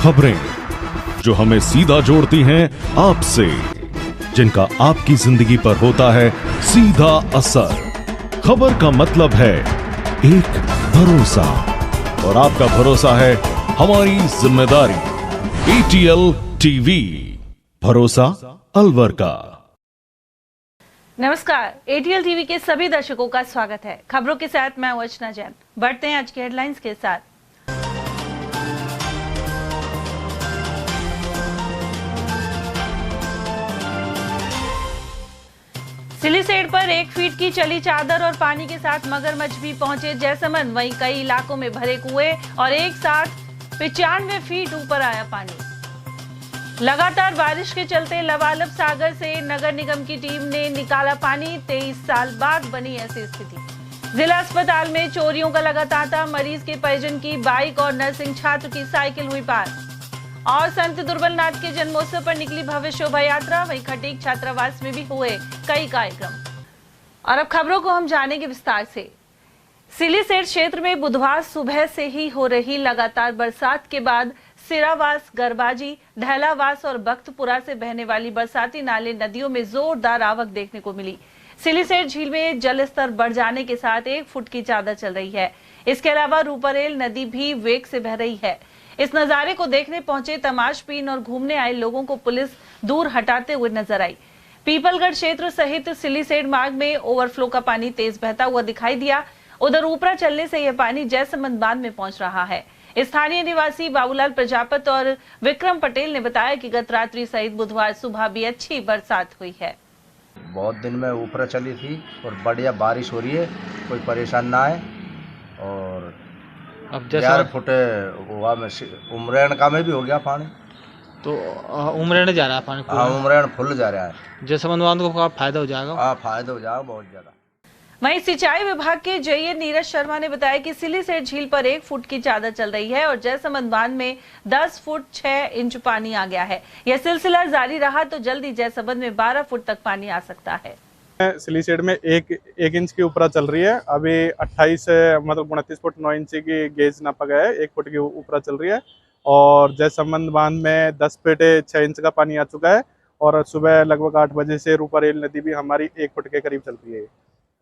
खबरें जो हमें सीधा जोड़ती हैं आपसे, जिनका आपकी जिंदगी पर होता है सीधा असर। खबर का मतलब है एक भरोसा, और आपका भरोसा है हमारी जिम्मेदारी। ATL टीवी, भरोसा अलवर का। नमस्कार, ATL टीवी के सभी दर्शकों का स्वागत है। खबरों के साथ मैं अर्चना जैन। बढ़ते हैं आज की हेडलाइंस के साथ। सिलीसेड पर 1 फीट की चली चादर और पानी के साथ मगरमच्छ भी पहुंचे जैसमंद। वहीं कई इलाकों में भरे कुएं और एक साथ 95 फीट ऊपर आया पानी। लगातार बारिश के चलते लबालब सागर से नगर निगम की टीम ने निकाला पानी। 23 साल बाद बनी ऐसी स्थिति। जिला अस्पताल में चोरियों का लगा तांता। मरीज के परिजन की बाइक और नर्सिंग छात्र की साइकिल हुई पार। और संत दुर्बलनाथ के जन्मोत्सव पर निकली भव्य शोभा यात्रा। वहीं खटीक छात्रावास में भी हुए कई कार्यक्रम। और अब खबरों को हम जानेंगे विस्तार से। सिलीसेड क्षेत्र में बुधवार सुबह से ही हो रही लगातार बरसात के बाद सिरावास, गरबाजी, ढैलावास और बख्तपुरा से बहने वाली बरसाती नाले नदियों में जोरदार आवक देखने को मिली। सिलीसेड झील में जल स्तर बढ़ जाने के साथ 1 फुट की चादर चल रही है। इसके अलावा रूपरेल नदी भी वेग से बह रही है। इस नजारे को देखने पहुंचे तमाशबीन और घूमने आए लोगों को पुलिस दूर हटाते हुए नजर आई। पीपलगढ़ क्षेत्र सहित सिलीसेड मार्ग में ओवरफ्लो का पानी तेज बहता हुआ दिखाई दिया। उधर ऊपरा चलने से यह पानी जयसमंद बांध में पहुंच रहा है। स्थानीय निवासी बाबूलाल प्रजापत और विक्रम पटेल ने बताया कि गत रात्रि सहित बुधवार सुबह भी अच्छी बरसात हुई है। बहुत दिन में ऊपर चली थी और बढ़िया बारिश हो रही है, कोई परेशान ना है। और अब 11 फुट हुआ में उमरेण का में भी हो गया पानी, तो उमरेण जा रहा है पानी। हाँ, उमरेण फुल जा रहा है। जयसमंद बांध को फायदा हो जाएगा। हाँ, फायदा हो जाएगा बहुत ज्यादा। वहीं सिंचाई विभाग के JA नीरज शर्मा ने बताया कि सिलीसेड झील पर 1 फुट की चादर चल रही है और जयसमंद बांध में 10 फुट 6 इंच पानी आ गया है। यह सिलसिला जारी रहा तो जल्दी जयसमंद में 12 फुट तक पानी आ सकता है। सिलीसेड में एक इंच की ऊपर चल रही है। अभी 29 फुट 9 इंच की गेज नापा गया है। 1 फुट की ऊपर चल रही है। और जयसमंद बांध में 10 फुट 6 इंच का पानी आ चुका है। और सुबह लगभग 8 बजे से रूपरेल नदी भी हमारी 1 फुट के करीब चल रही है।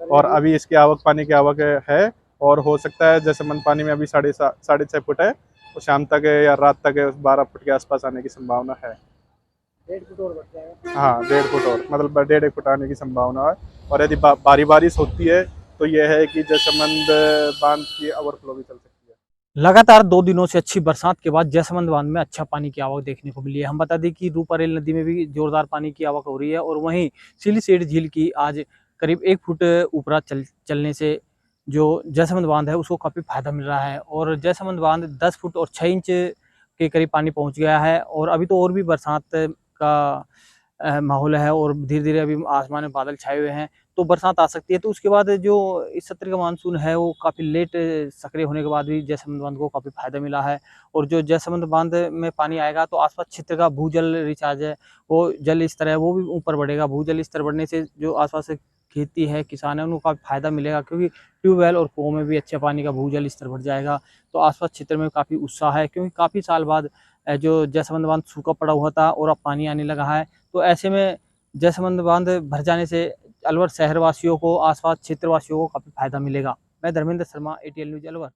और अभी इसकी आवक, पानी की आवक है। और हो सकता है जयसमंद पानी में अभी 6.5 फुट है, तो शाम तक या रात तक 12 फुट के आसपास आने की संभावना है। 1.5 फुट और बढ़ जाएगा। हाँ, 1.5 फुट और, मतलब 1.5 फुट आने की संभावना है। और यदि भारी बारिश होती है तो यह है कि जयसमंद बांध की ओवरफ्लो भी चल सकती है। लगातार 2 दिनों से अच्छी बरसात के बाद जयसमंद बांध में अच्छा पानी की आवक देखने को मिली है। हम बता दें कि रूपरेल नदी में भी जोरदार पानी की आवक हो रही है। और वहीं सिलीसेड झील की आज करीब 1 फुट ऊपरा चलने से जो जयसमंद बांध है उसको काफ़ी फायदा मिल रहा है। और जयसमंद बांध 10 फुट और 6 इंच के करीब पानी पहुंच गया है। और अभी तो और भी बरसात का माहौल है और धीरे धीरे अभी आसमान में बादल छाए हुए हैं, तो बरसात आ सकती है। तो उसके बाद जो इस सत्र का मानसून है वो काफ़ी लेट सक्रिय होने के बाद भी जयसमंद बांध को काफ़ी फायदा मिला है। और जो जयसमंद बांध में पानी आएगा तो आसपास क्षेत्र का भूजल रिचार्ज है, वो जल स्तर है वो भी ऊपर बढ़ेगा। भूजल स्तर बढ़ने से जो आसपास से खेती है, किसान है, उनको काफ़ी फायदा मिलेगा, क्योंकि ट्यूबवेल और कुओं में भी अच्छे पानी का भूजल स्तर बढ़ जाएगा। तो आसपास क्षेत्र में काफ़ी उत्साह है, क्योंकि काफ़ी साल बाद जो जयसमंद बांध सूखा पड़ा हुआ था और अब पानी आने लगा है। तो ऐसे में जयसमंद बांध भर जाने से अलवर शहर वासियों को, आसपास क्षेत्र वासियों को काफ़ी फायदा मिलेगा। मैं धर्मेंद्र शर्मा, ATL न्यूज अलवर।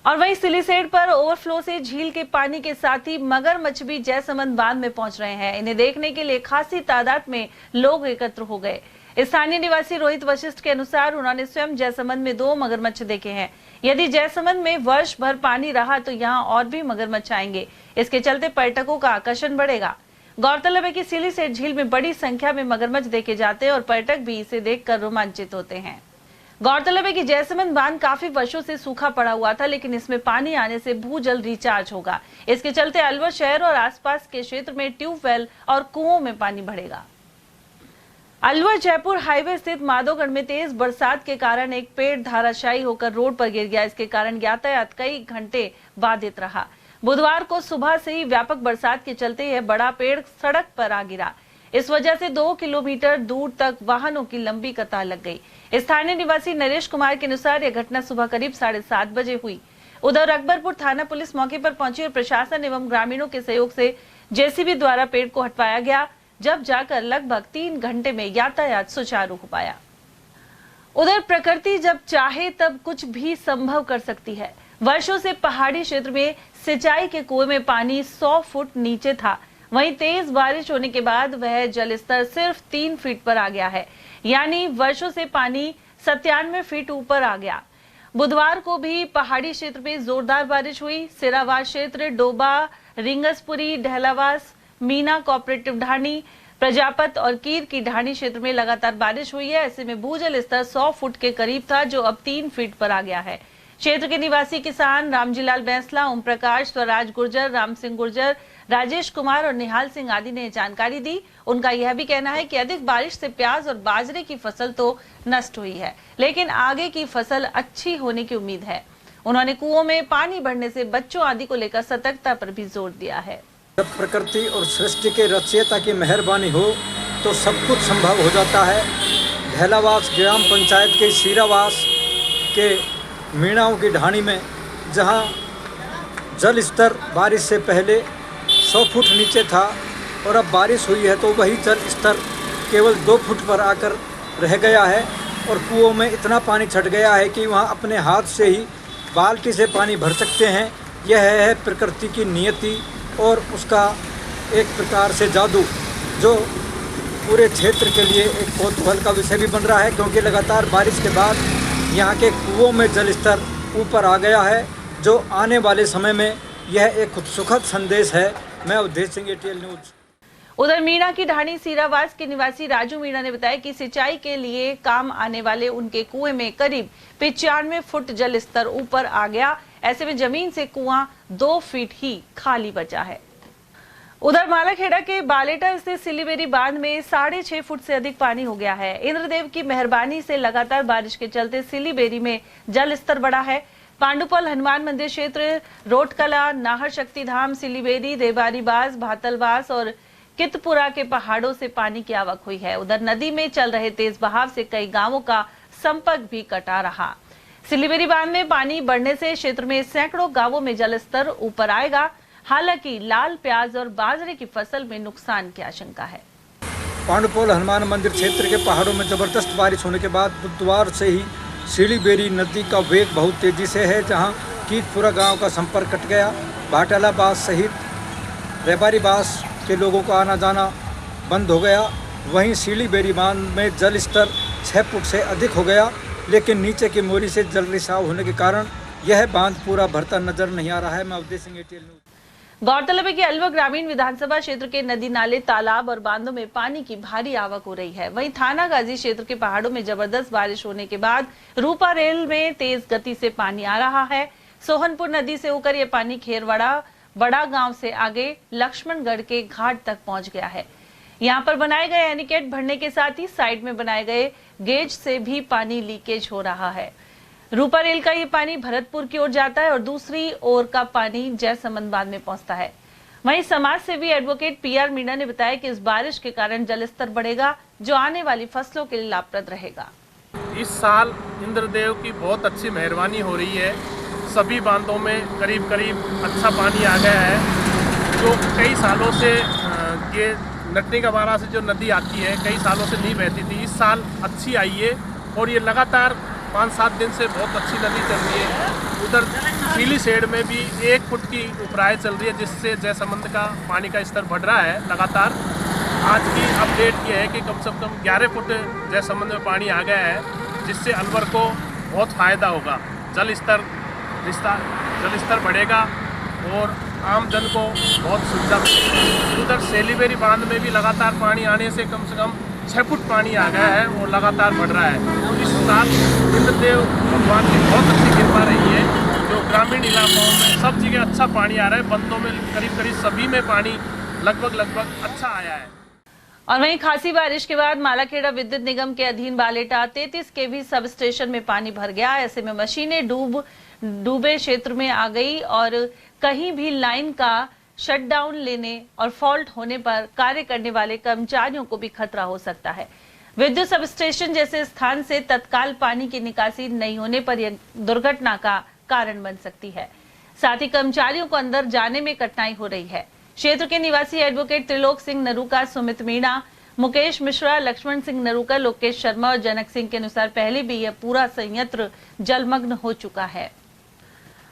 और वहीं सिलीसेड पर ओवरफ्लो से झील के पानी के साथ ही मगरमच्छ भी जयसमंद बांध में पहुंच रहे हैं। इन्हें देखने के लिए खासी तादाद में लोग एकत्र हो गए। स्थानीय निवासी रोहित वशिष्ठ के अनुसार उन्होंने स्वयं जयसमंद में 2 मगरमच्छ देखे हैं। यदि जयसमंद में वर्ष भर पानी रहा तो यहाँ और भी मगरमच्छ आएंगे। इसके चलते पर्यटकों का आकर्षण बढ़ेगा। गौरतलब है कि सिलीसेड झील में बड़ी संख्या में मगरमच्छ देखे जाते हैं और पर्यटक भी इसे देखकर रोमांचित होते हैं। गौरतलब है कि जयसमंद बांध काफी वर्षों से सूखा पड़ा हुआ था, लेकिन इसमें पानी आने से भूजल रिचार्ज होगा। इसके चलते अलवर शहर और आसपास के क्षेत्र में ट्यूबवेल और कुओं में पानी बढ़ेगा। अलवर जयपुर हाईवे स्थित माधोगढ़ में तेज बरसात के कारण एक पेड़ धाराशायी होकर रोड पर गिर गया। इसके कारण यातायात कई घंटे बाधित रहा। बुधवार को सुबह से ही व्यापक बरसात के चलते यह बड़ा पेड़ सड़क पर आ गिरा। इस वजह से 2 किलोमीटर दूर तक वाहनों की लंबी कतार लग गई। स्थानीय निवासी नरेश कुमार के अनुसार यह घटना सुबह करीब 7:30 बजे हुई। उधर अकबरपुर थाना पुलिस मौके पर पहुंची और प्रशासन एवं ग्रामीणों के सहयोग से जेसीबी द्वारा पेड़ को हटवाया गया, जब जाकर लगभग 3 घंटे में यातायात सुचारू हो पाया। उधर प्रकृति जब चाहे तब कुछ भी संभव कर सकती है। वर्षों से पहाड़ी क्षेत्र में सिंचाई के कुएं में पानी 100 फुट नीचे था, वहीं तेज बारिश होने के बाद वह जलस्तर सिर्फ 3 फीट पर आ गया है, यानी वर्षों से पानी 97 फीट ऊपर आ गया। बुधवार को भी पहाड़ी क्षेत्र में जोरदार बारिश हुई। सिरावास क्षेत्र, डोबा, रिंगसपुरी, ढहलावास, मीना कोऑपरेटिव ढाणी, प्रजापत और कीर की ढाणी क्षेत्र में लगातार बारिश हुई है। ऐसे में भूजल स्तर 100 फुट के करीब था, जो अब 3 फीट पर आ गया है। क्षेत्र के निवासी किसान रामजीलाल बैंसला, ओम प्रकाश, स्वराज गुर्जर, राम सिंह गुर्जर, राजेश कुमार और निहाल सिंह आदि ने जानकारी दी। उनका यह भी कहना है कि अधिक बारिश से प्याज और बाजरे की फसल तो नष्ट हुई है, लेकिन आगे की फसल अच्छी होने की उम्मीद है। उन्होंने कुओं में पानी बढ़ने से बच्चों आदि को लेकर सतर्कता पर भी जोर दिया है। जब प्रकृति और सृष्टि के रचयिता की मेहरबानी हो तो सब कुछ संभव हो जाता है। ढहलावास ग्राम पंचायत के सीरावास के मीणाओं की ढाणी में जहां जल स्तर बारिश से पहले 100 फुट नीचे था और अब बारिश हुई है तो वही जल स्तर केवल 2 फुट पर आकर रह गया है और कुओं में इतना पानी छट गया है कि वहां अपने हाथ से ही बाल्टी से पानी भर सकते हैं। यह है प्रकृति की नियति और उसका एक प्रकार से जादू, जो पूरे क्षेत्र के लिए एक कौतूहल का विषय भी बन रहा है, क्योंकि लगातार बारिश के बाद यहाँ के कुओं में जल स्तर ऊपर आ गया है, जो आने वाले समय में यह एक सुखद संदेश है। मैं अवधेश सिंह, ATL न्यूज। उधर मीणा की ढाणी सीरावास के निवासी राजू मीणा ने बताया कि सिंचाई के लिए काम आने वाले उनके कुएं में करीब 95 फुट जल स्तर ऊपर आ गया। ऐसे में जमीन से कुआं 2 फीट ही खाली बचा है। उधर मालाखेड़ा के बालेटा स्थित सिलीबेरी बांध में 6.5 फुट से अधिक पानी हो गया है। इंद्रदेव की मेहरबानी से लगातार बारिश के चलते सिलीबेरी में जल स्तर बढ़ा है। पांडुपल हनुमान मंदिर क्षेत्र, रोटकला, नाहर शक्तिधाम, सिलीबेरी, देवारीबास, भातलवास और कितपुरा के पहाड़ों से पानी की आवक हुई है। उधर नदी में चल रहे तेज बहाव से कई गांवों का संपर्क भी कटा रहा। सिलीबेरी बांध में पानी बढ़ने से क्षेत्र में सैकड़ों गांवों में जलस्तर ऊपर आएगा। हालांकि लाल प्याज और बाजरे की फसल में नुकसान की आशंका है। पांडुपोल हनुमान मंदिर क्षेत्र के पहाड़ों में जबरदस्त बारिश होने के बाद बुधवार से ही सिलीबेरी नदी का वेग बहुत तेजी से है, जहां कीतपुरा गांव का संपर्क कट गया। भाटालाबास सहित रेबारीबास के लोगों का आना जाना बंद हो गया। वहीं सिलीबेरी बांध में जल स्तर 6 फुट से अधिक हो गया, लेकिन नीचे की मोरी से जल रिसाव होने के कारण यह बांध पूरा भरता नजर नहीं आ रहा है। मैं अवधेश सिंह, ATL न्यूज। गौरतलब है कि अलवर ग्रामीण विधानसभा क्षेत्र के नदी नाले, तालाब और बांधों में पानी की भारी आवक हो रही है। वहीं थाना गाजी क्षेत्र के पहाड़ों में जबरदस्त बारिश होने के बाद रूपा रेल में तेज गति से पानी आ रहा है। सोहनपुर नदी से होकर यह पानी खेरवाड़ा बड़ा गांव से आगे लक्ष्मणगढ़ के घाट तक पहुंच गया है। यहां पर बनाए गए एनीकेट भरने के साथ ही साइड में बनाए गए गेज से भी पानी लीकेज हो रहा है। रूपा रेल का ये पानी भरतपुर की ओर जाता है और दूसरी ओर का पानी जयसमंद बांध में पहुंचता है। वहीं समाज सेवी एडवोकेट PR मीणा ने बताया कि इस बारिश के कारण जलस्तर बढ़ेगा, जो आने वाली फसलों के लिए लाभप्रद रहेगा। इस साल इंद्रदेव की बहुत अच्छी मेहरबानी हो रही है। सभी बांधों में करीब करीब अच्छा पानी आ गया है, जो कई सालों से ये नटनी का बारा से जो नदी आती है कई सालों से नहीं बहती थी, इस साल अच्छी आई है और ये लगातार 5-7 दिन से बहुत अच्छी नदी चल रही है। उधर सीली सेड में भी 1 फुट की उपराय चल रही है, जिससे जयसमंद का पानी का स्तर बढ़ रहा है लगातार। आज की अपडेट ये है कि कम से कम 11 फुट जयसमंद में पानी आ गया है, जिससे अलवर को बहुत फ़ायदा होगा। जल स्तर बढ़ेगा और आम जन को बहुत सुविधा मिलेगी। उधर सेलीबेरी बांध में भी लगातार पानी आने से कम 6 फुट पानी आ गया है और लगातार बढ़ रहा है। तो इस साल इंद्रदेव भगवान की बहुत अच्छी कृपा रही है, जो ग्रामीण इलाकों में सब जगह अच्छा पानी आ रहा है। बंदों में करीब सभी में पानी लगभग अच्छा आया है। और वहीं खासी बारिश के बाद मालाखेड़ा विद्युत निगम के अधीन बालेटा 33 kV सब स्टेशन में पानी भर गया। ऐसे में मशीनें डूबे क्षेत्र में आ गई और कहीं भी लाइन का शटडाउन लेने और फॉल्ट होने पर कार्य करने वाले कर्मचारियों को भी खतरा हो सकता है। विद्युत सब स्टेशन जैसे स्थान से तत्काल पानी की निकासी नहीं होने पर यह दुर्घटना का कारण बन सकती है। साथ ही कर्मचारियों को अंदर जाने में कठिनाई हो रही है। क्षेत्र के निवासी एडवोकेट त्रिलोक सिंह नरूका, सुमित मीणा, मुकेश मिश्रा, लक्ष्मण सिंह नरूका, लोकेश शर्मा और जनक सिंह के अनुसार पहले भी यह पूरा संयंत्र जलमग्न हो चुका है।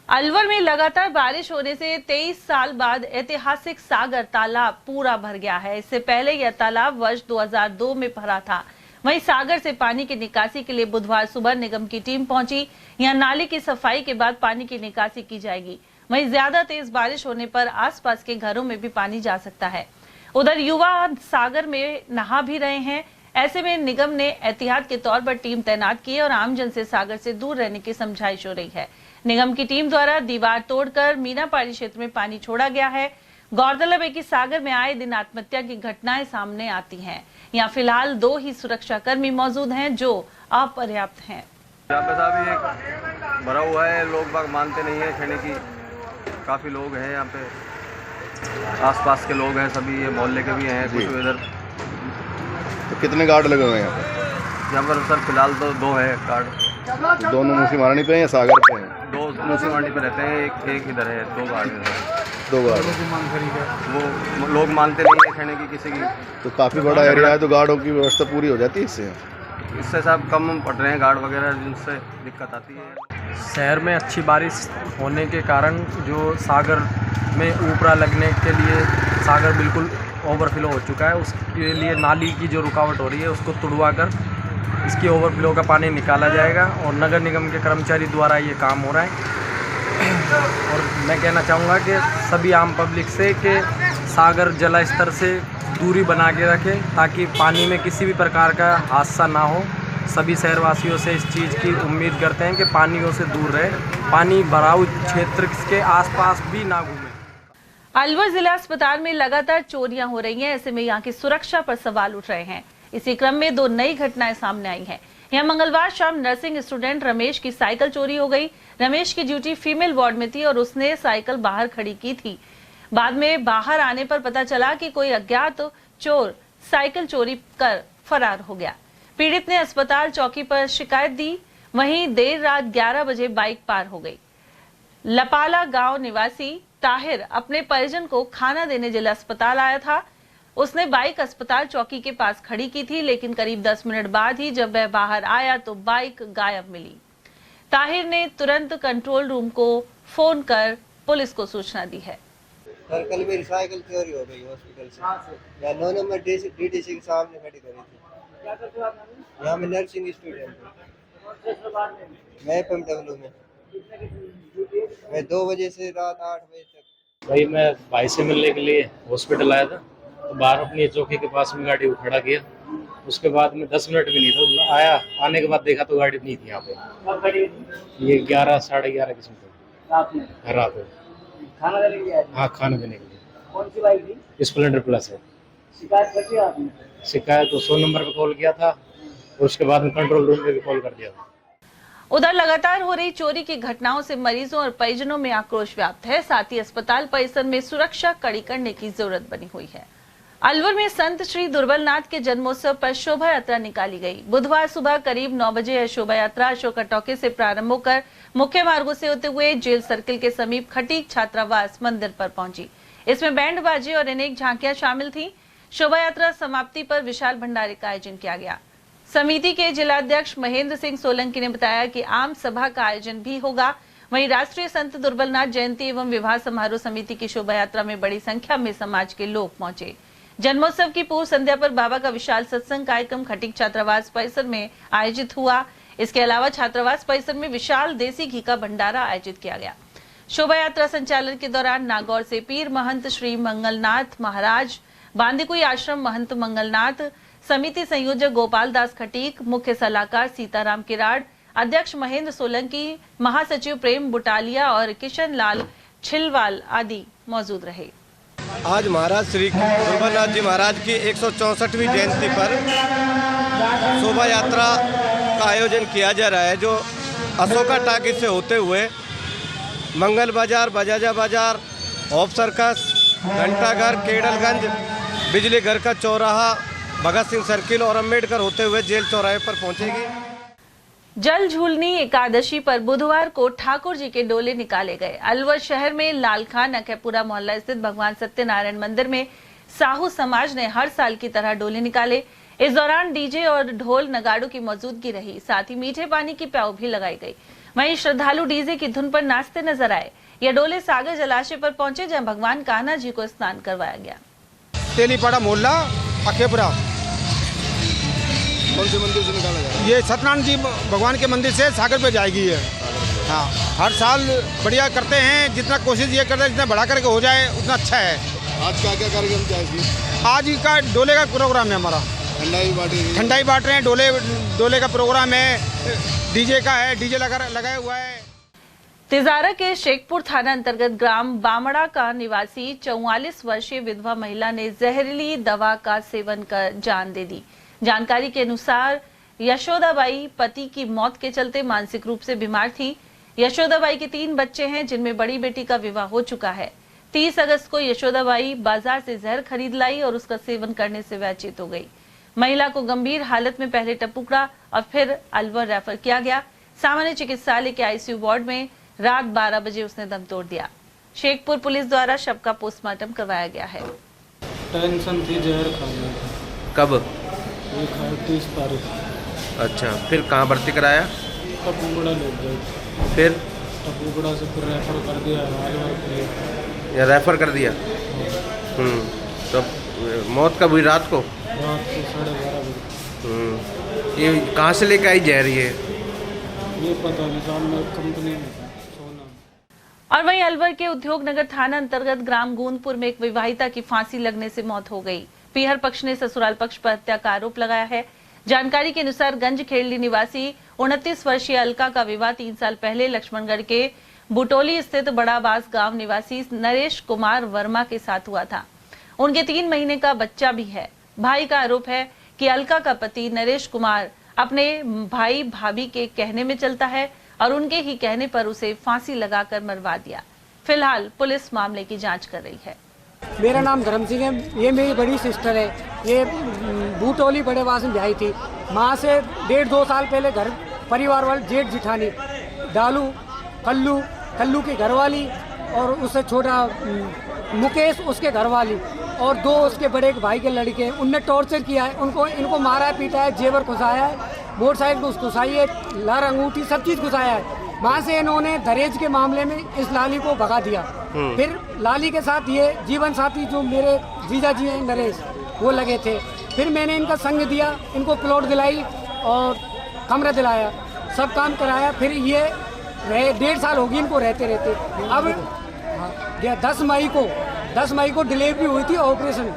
अलवर में लगातार बारिश होने से 23 साल बाद ऐतिहासिक सागर तालाब पूरा भर गया है। इससे पहले यह तालाब वर्ष 2002 में भरा था। वहीं सागर से पानी की निकासी के लिए बुधवार सुबह निगम की टीम पहुंची। यहां नाली की सफाई के बाद पानी की निकासी की जाएगी। वहीं ज्यादा तेज बारिश होने पर आसपास के घरों में भी पानी जा सकता है। उधर युवा सागर में नहा भी रहे हैं। ऐसे में निगम ने एहतियात के तौर पर टीम तैनात की है और आमजन से सागर से दूर रहने की समझाइश हो रही है। निगम की टीम द्वारा दीवार तोड़कर मीनापाड़ी क्षेत्र में पानी छोड़ा गया है। गौरतलब है कि सागर में आए दिन आत्महत्या की घटनाएं सामने आती हैं। यहाँ फिलहाल 2 ही सुरक्षा कर्मी मौजूद हैं जो अपर्याप्त हैं। यहाँ पे साहब ये भरा हुआ है, लोग बाग मानते नहीं है खेने की। काफ़ी लोग हैं यहाँ पे, आसपास के लोग हैं सभी, ये मोहल्ले के भी हैं कुछ इधर। तो कितने गार्ड लगे हुए हैं यहाँ पर सर फिलहाल तो 2 है गार्ड। दोनों मूसी महारानी पे हैं या सागर पे हैं? 2 मूसी मंडी पे रहते हैं, एक इधर है, 2 गार्ड हैं। 2 गार्ड। वो लोग मानते नहीं है खेने की किसी की। तो काफ़ी बड़ा एरिया है, तो गार्डों की व्यवस्था पूरी हो जाती है इससे साहब कम पड़ रहे हैं गार्ड वगैरह, जिनसे दिक्कत आती है। शहर में अच्छी बारिश होने के कारण जो सागर में ऊपरा लगने के लिए सागर बिल्कुल ओवरफ्लो हो चुका है। उसके लिए नाली की जो रुकावट हो रही है उसको तुड़वा कर इसकी ओवरफ्लो का पानी निकाला जाएगा और नगर निगम के कर्मचारी द्वारा ये काम हो रहा है। और मैं कहना चाहूँगा कि सभी आम पब्लिक से कि सागर जल स्तर से दूरी बना के रखें ताकि पानी में किसी भी प्रकार का हादसा ना हो। सभी शहरवासियों से इस चीज़ की उम्मीद करते हैं कि पानियों से दूर रहे, पानी भराव क्षेत्र के आसपास भी ना घूमें। अलवर जिला अस्पताल में लगातार चोरियां हो रही हैं। ऐसे में यहाँ की सुरक्षा पर सवाल उठ रहे हैं। इसी क्रम में 2 नई घटनाएं सामने आई हैं। यहाँ मंगलवार शाम नर्सिंग स्टूडेंट रमेश की साइकिल चोरी हो गई। रमेश की ड्यूटी फीमेल वार्ड में थी और उसने साइकिल बाहर खड़ी की थी। बाद में बाहर आने पर पता चला कि कोई अज्ञात चोर साइकिल चोरी कर फरार हो गया। पीड़ित ने अस्पताल चौकी पर शिकायत दी। वहीं देर रात 11 बजे बाइक पार हो गई। लपाला गांव निवासी ताहिर अपने परिजन को खाना देने जिला अस्पताल आया था। उसने बाइक अस्पताल चौकी के पास खड़ी की थी, लेकिन करीब 10 मिनट बाद ही जब वह बाहर आया तो बाइक गायब मिली। ताहिर ने तुरंत कंट्रोल रूम को फोन कर पुलिस को सूचना दी है। सर कल मेरी साइकिल चोरी हो गई हॉस्पिटल से। या 9 नंबर डीडीसी के सामने खड़ी करी थी। यहाँ में नर्सिंग स्टूडेंट हूँ। मैं PMW में। मैं 2 बजे से रात 8 बजे तक। भाई मैं भाई से मिलने के लिए हॉस्पिटल आया था, तो बाहर अपनी चौकी के पास में गाड़ी खड़ा किया। उसके बाद में 10 मिनट भी नहीं था, आया आने के बाद देखा तो गाड़ी नहीं थी यहाँ पे। ये 11 साढ़े 11 किस्म का रात में खाना देने के लिए। हाँ, खाना देने के लिए। कौन सी बाइक थी? स्प्लेंडर प्लस है। शिकायत कर दी आपने? शिकायत तो 100 नंबर पे कॉल किया था और उसके बाद में कंट्रोल रूम पे भी कॉल कर दिया था। उधर लगातार हो रही चोरी की घटनाओं से मरीजों और परिजनों में आक्रोश व्याप्त है। साथ ही अस्पताल परिसर में सुरक्षा कड़ी करने की जरूरत बनी हुई है। अलवर में संत श्री दुर्बलनाथ के जन्मोत्सव पर शोभा यात्रा निकाली गई। बुधवार सुबह करीब 9 बजे यह शोभा यात्रा अशोका टॉकी से प्रारंभ होकर मुख्य मार्गों से होते हुए जेल सर्किल के समीप खटीक छात्रावास मंदिर पर पहुंची। इसमें बैंड बाजी और अनेक झांकियां शामिल थी। शोभा यात्रा समाप्ति पर विशाल भंडारे का आयोजन किया गया। समिति के जिलाध्यक्ष महेंद्र सिंह सोलंकी ने बताया कि आम सभा का आयोजन भी होगा। वहीं राष्ट्रीय संत दुर्बलनाथ जयंती एवं विवाह समारोह समिति की शोभा यात्रा में बड़ी संख्या में समाज के लोग पहुंचे। जन्मोत्सव की पूर्व संध्या पर बाबा का विशाल सत्संग कार्यक्रम खटीक छात्रावास परिसर में आयोजित हुआ। इसके अलावा छात्रावास परिसर में विशाल देसी घी का भंडारा आयोजित किया गया। शोभा यात्रा संचालन के दौरान नागौर से पीर महंत श्री मंगलनाथ महाराज, बांदीकुई आश्रम महंत मंगलनाथ, समिति संयोजक गोपाल दास खटीक, मुख्य सलाहकार सीताराम किराड़, अध्यक्ष महेंद्र सोलंकी, महासचिव प्रेम बुटालिया और किशन लाल छिलवाल आदि मौजूद रहे। आज महाराज श्री दुर्बलनाथ जी महाराज की 164वीं जयंती पर शोभा यात्रा का आयोजन किया जा रहा है, जो अशोका टाकी से होते हुए मंगल बाजार, बजाजा बाजार, होप सर्कस, घंटाघर, केडलगंज, बिजली घर का चौराहा, भगत सिंह सर्किल और अम्बेडकर होते हुए जेल चौराहे पर पहुंचेगी। जल झूलनी एकादशी पर बुधवार को ठाकुर जी के डोले निकाले गए। अलवर शहर में लालखान अकेपुरा मोहल्ला स्थित भगवान सत्यनारायण मंदिर में साहू समाज ने हर साल की तरह डोले निकाले। इस दौरान डीजे और ढोल नगाड़ों की मौजूदगी रही, साथ ही मीठे पानी की प्याऊ भी लगाई गई। वहीं श्रद्धालु डीजे की धुन पर नाचते नजर आए। यह डोले सागर जलाशय पर पहुंचे, जहां भगवान कान्हा जी को स्नान करवाया गया। तेलीपाड़ा मोहल्ला अकेपुरा, कौन से मंदिर से निकाला जाएगा? ये सत्यनारायण जी भगवान के मंदिर से सागर पे जाएगी है। हाँ, हर साल बढ़िया करते हैं, जितना कोशिश ये करते हैं जितना बढ़ा करके हो जाए उतना अच्छा है। आज क्या क्या कार्यक्रम क्या है? आज का डोले का प्रोग्राम है हमारा। ठंडाई बांट रहे हैं, डोले का प्रोग्राम है, डीजे का है, डीजे लगाया हुआ है। तिजारा के शेखपुर थाना अंतर्गत ग्राम बामड़ा का निवासी 44 वर्षीय विधवा महिला ने जहरीली दवा का सेवन कर जान दे दी। जानकारी के अनुसार यशोदाबाई पति की मौत के चलते मानसिक रूप से बीमार थी। यशोदाबाई के 3 बच्चे हैं, जिनमें बड़ी बेटी का विवाह हो चुका है। 30 अगस्त को यशोदाबाई बाजार से जहर खरीद लाई और उसका सेवन करने से व्यथित हो गई। महिला को गंभीर हालत में पहले टपुकड़ा और फिर अलवर रेफर किया गया। सामान्य चिकित्सालय के आईसीयू वार्ड में रात 12 बजे उसने दम तोड़ दिया। शेखपुर पुलिस द्वारा शव का पोस्टमार्टम करवाया गया है। टेंशन थी, जहर खाया था। कब? ये खाया 30 तारीख। अच्छा, फिर कहाँ भर्ती कराया? टपुगड़ा ले गए। फिर टपुगड़ा से फिर रेफर कर दिया अलवर। या रेफर कर दिया? तो मौत कब हुई? रात को? रात को 12:30 बजे। ये कहाँ से लेकर आई जहर? ये पता नहीं, सामने कंपनी में सोना। और वहीं अलवर के उद्योग नगर थाना अंतर्गत ग्राम गोंदपुर में एक विवाहिता की फांसी लगने से मौत हो गई। पीहर पक्ष ने ससुराल पक्ष पर हत्या का आरोप लगाया है। जानकारी के अनुसार गंज खेड़ली निवासी 29 वर्षीय अलका का विवाह 3 साल पहले लक्ष्मणगढ़ के बुटोली स्थित बड़ाबास गांव निवासी नरेश कुमार वर्मा के साथ हुआ था। उनके 3 महीने का बच्चा भी है। भाई का आरोप है कि अलका का पति नरेश कुमार अपने भाई भाभी के कहने में चलता है और उनके ही कहने पर उसे फांसी लगाकर मरवा दिया। फिलहाल पुलिस मामले की जांच कर रही है। मेरा नाम धर्म सिंह है। ये मेरी बड़ी सिस्टर है। ये बूटोली बड़ेबास में ब्याही थी। माँ से 1.5-2 साल पहले घर परिवार वाले जेठ जिठानी डालू कल्लू की घरवाली और उससे छोटा मुकेश उसके घरवाली और 2 उसके बड़े भाई के लड़के, उनने टॉर्चर किया है। इनको मारा है, पीटा है, जेवर घुसाया है, मोटरसाइकिल घुसाई है, लार अंगूठी सब चीज़ घुसाया है। वहाँ से इन्होंने दहेज के मामले में इस लाली को भगा दिया। फिर लाली के साथ ये जीवन साथी जो मेरे जीजा जी हैं नरेश, वो लगे थे। फिर मैंने इनका संग दिया, इनको प्लॉट दिलाई और कमरा दिलाया, सब काम कराया। फिर ये रहे 1.5 साल होगी इनको रहते। अब 10 मई को डिलीवरी हुई थी ऑपरेशन।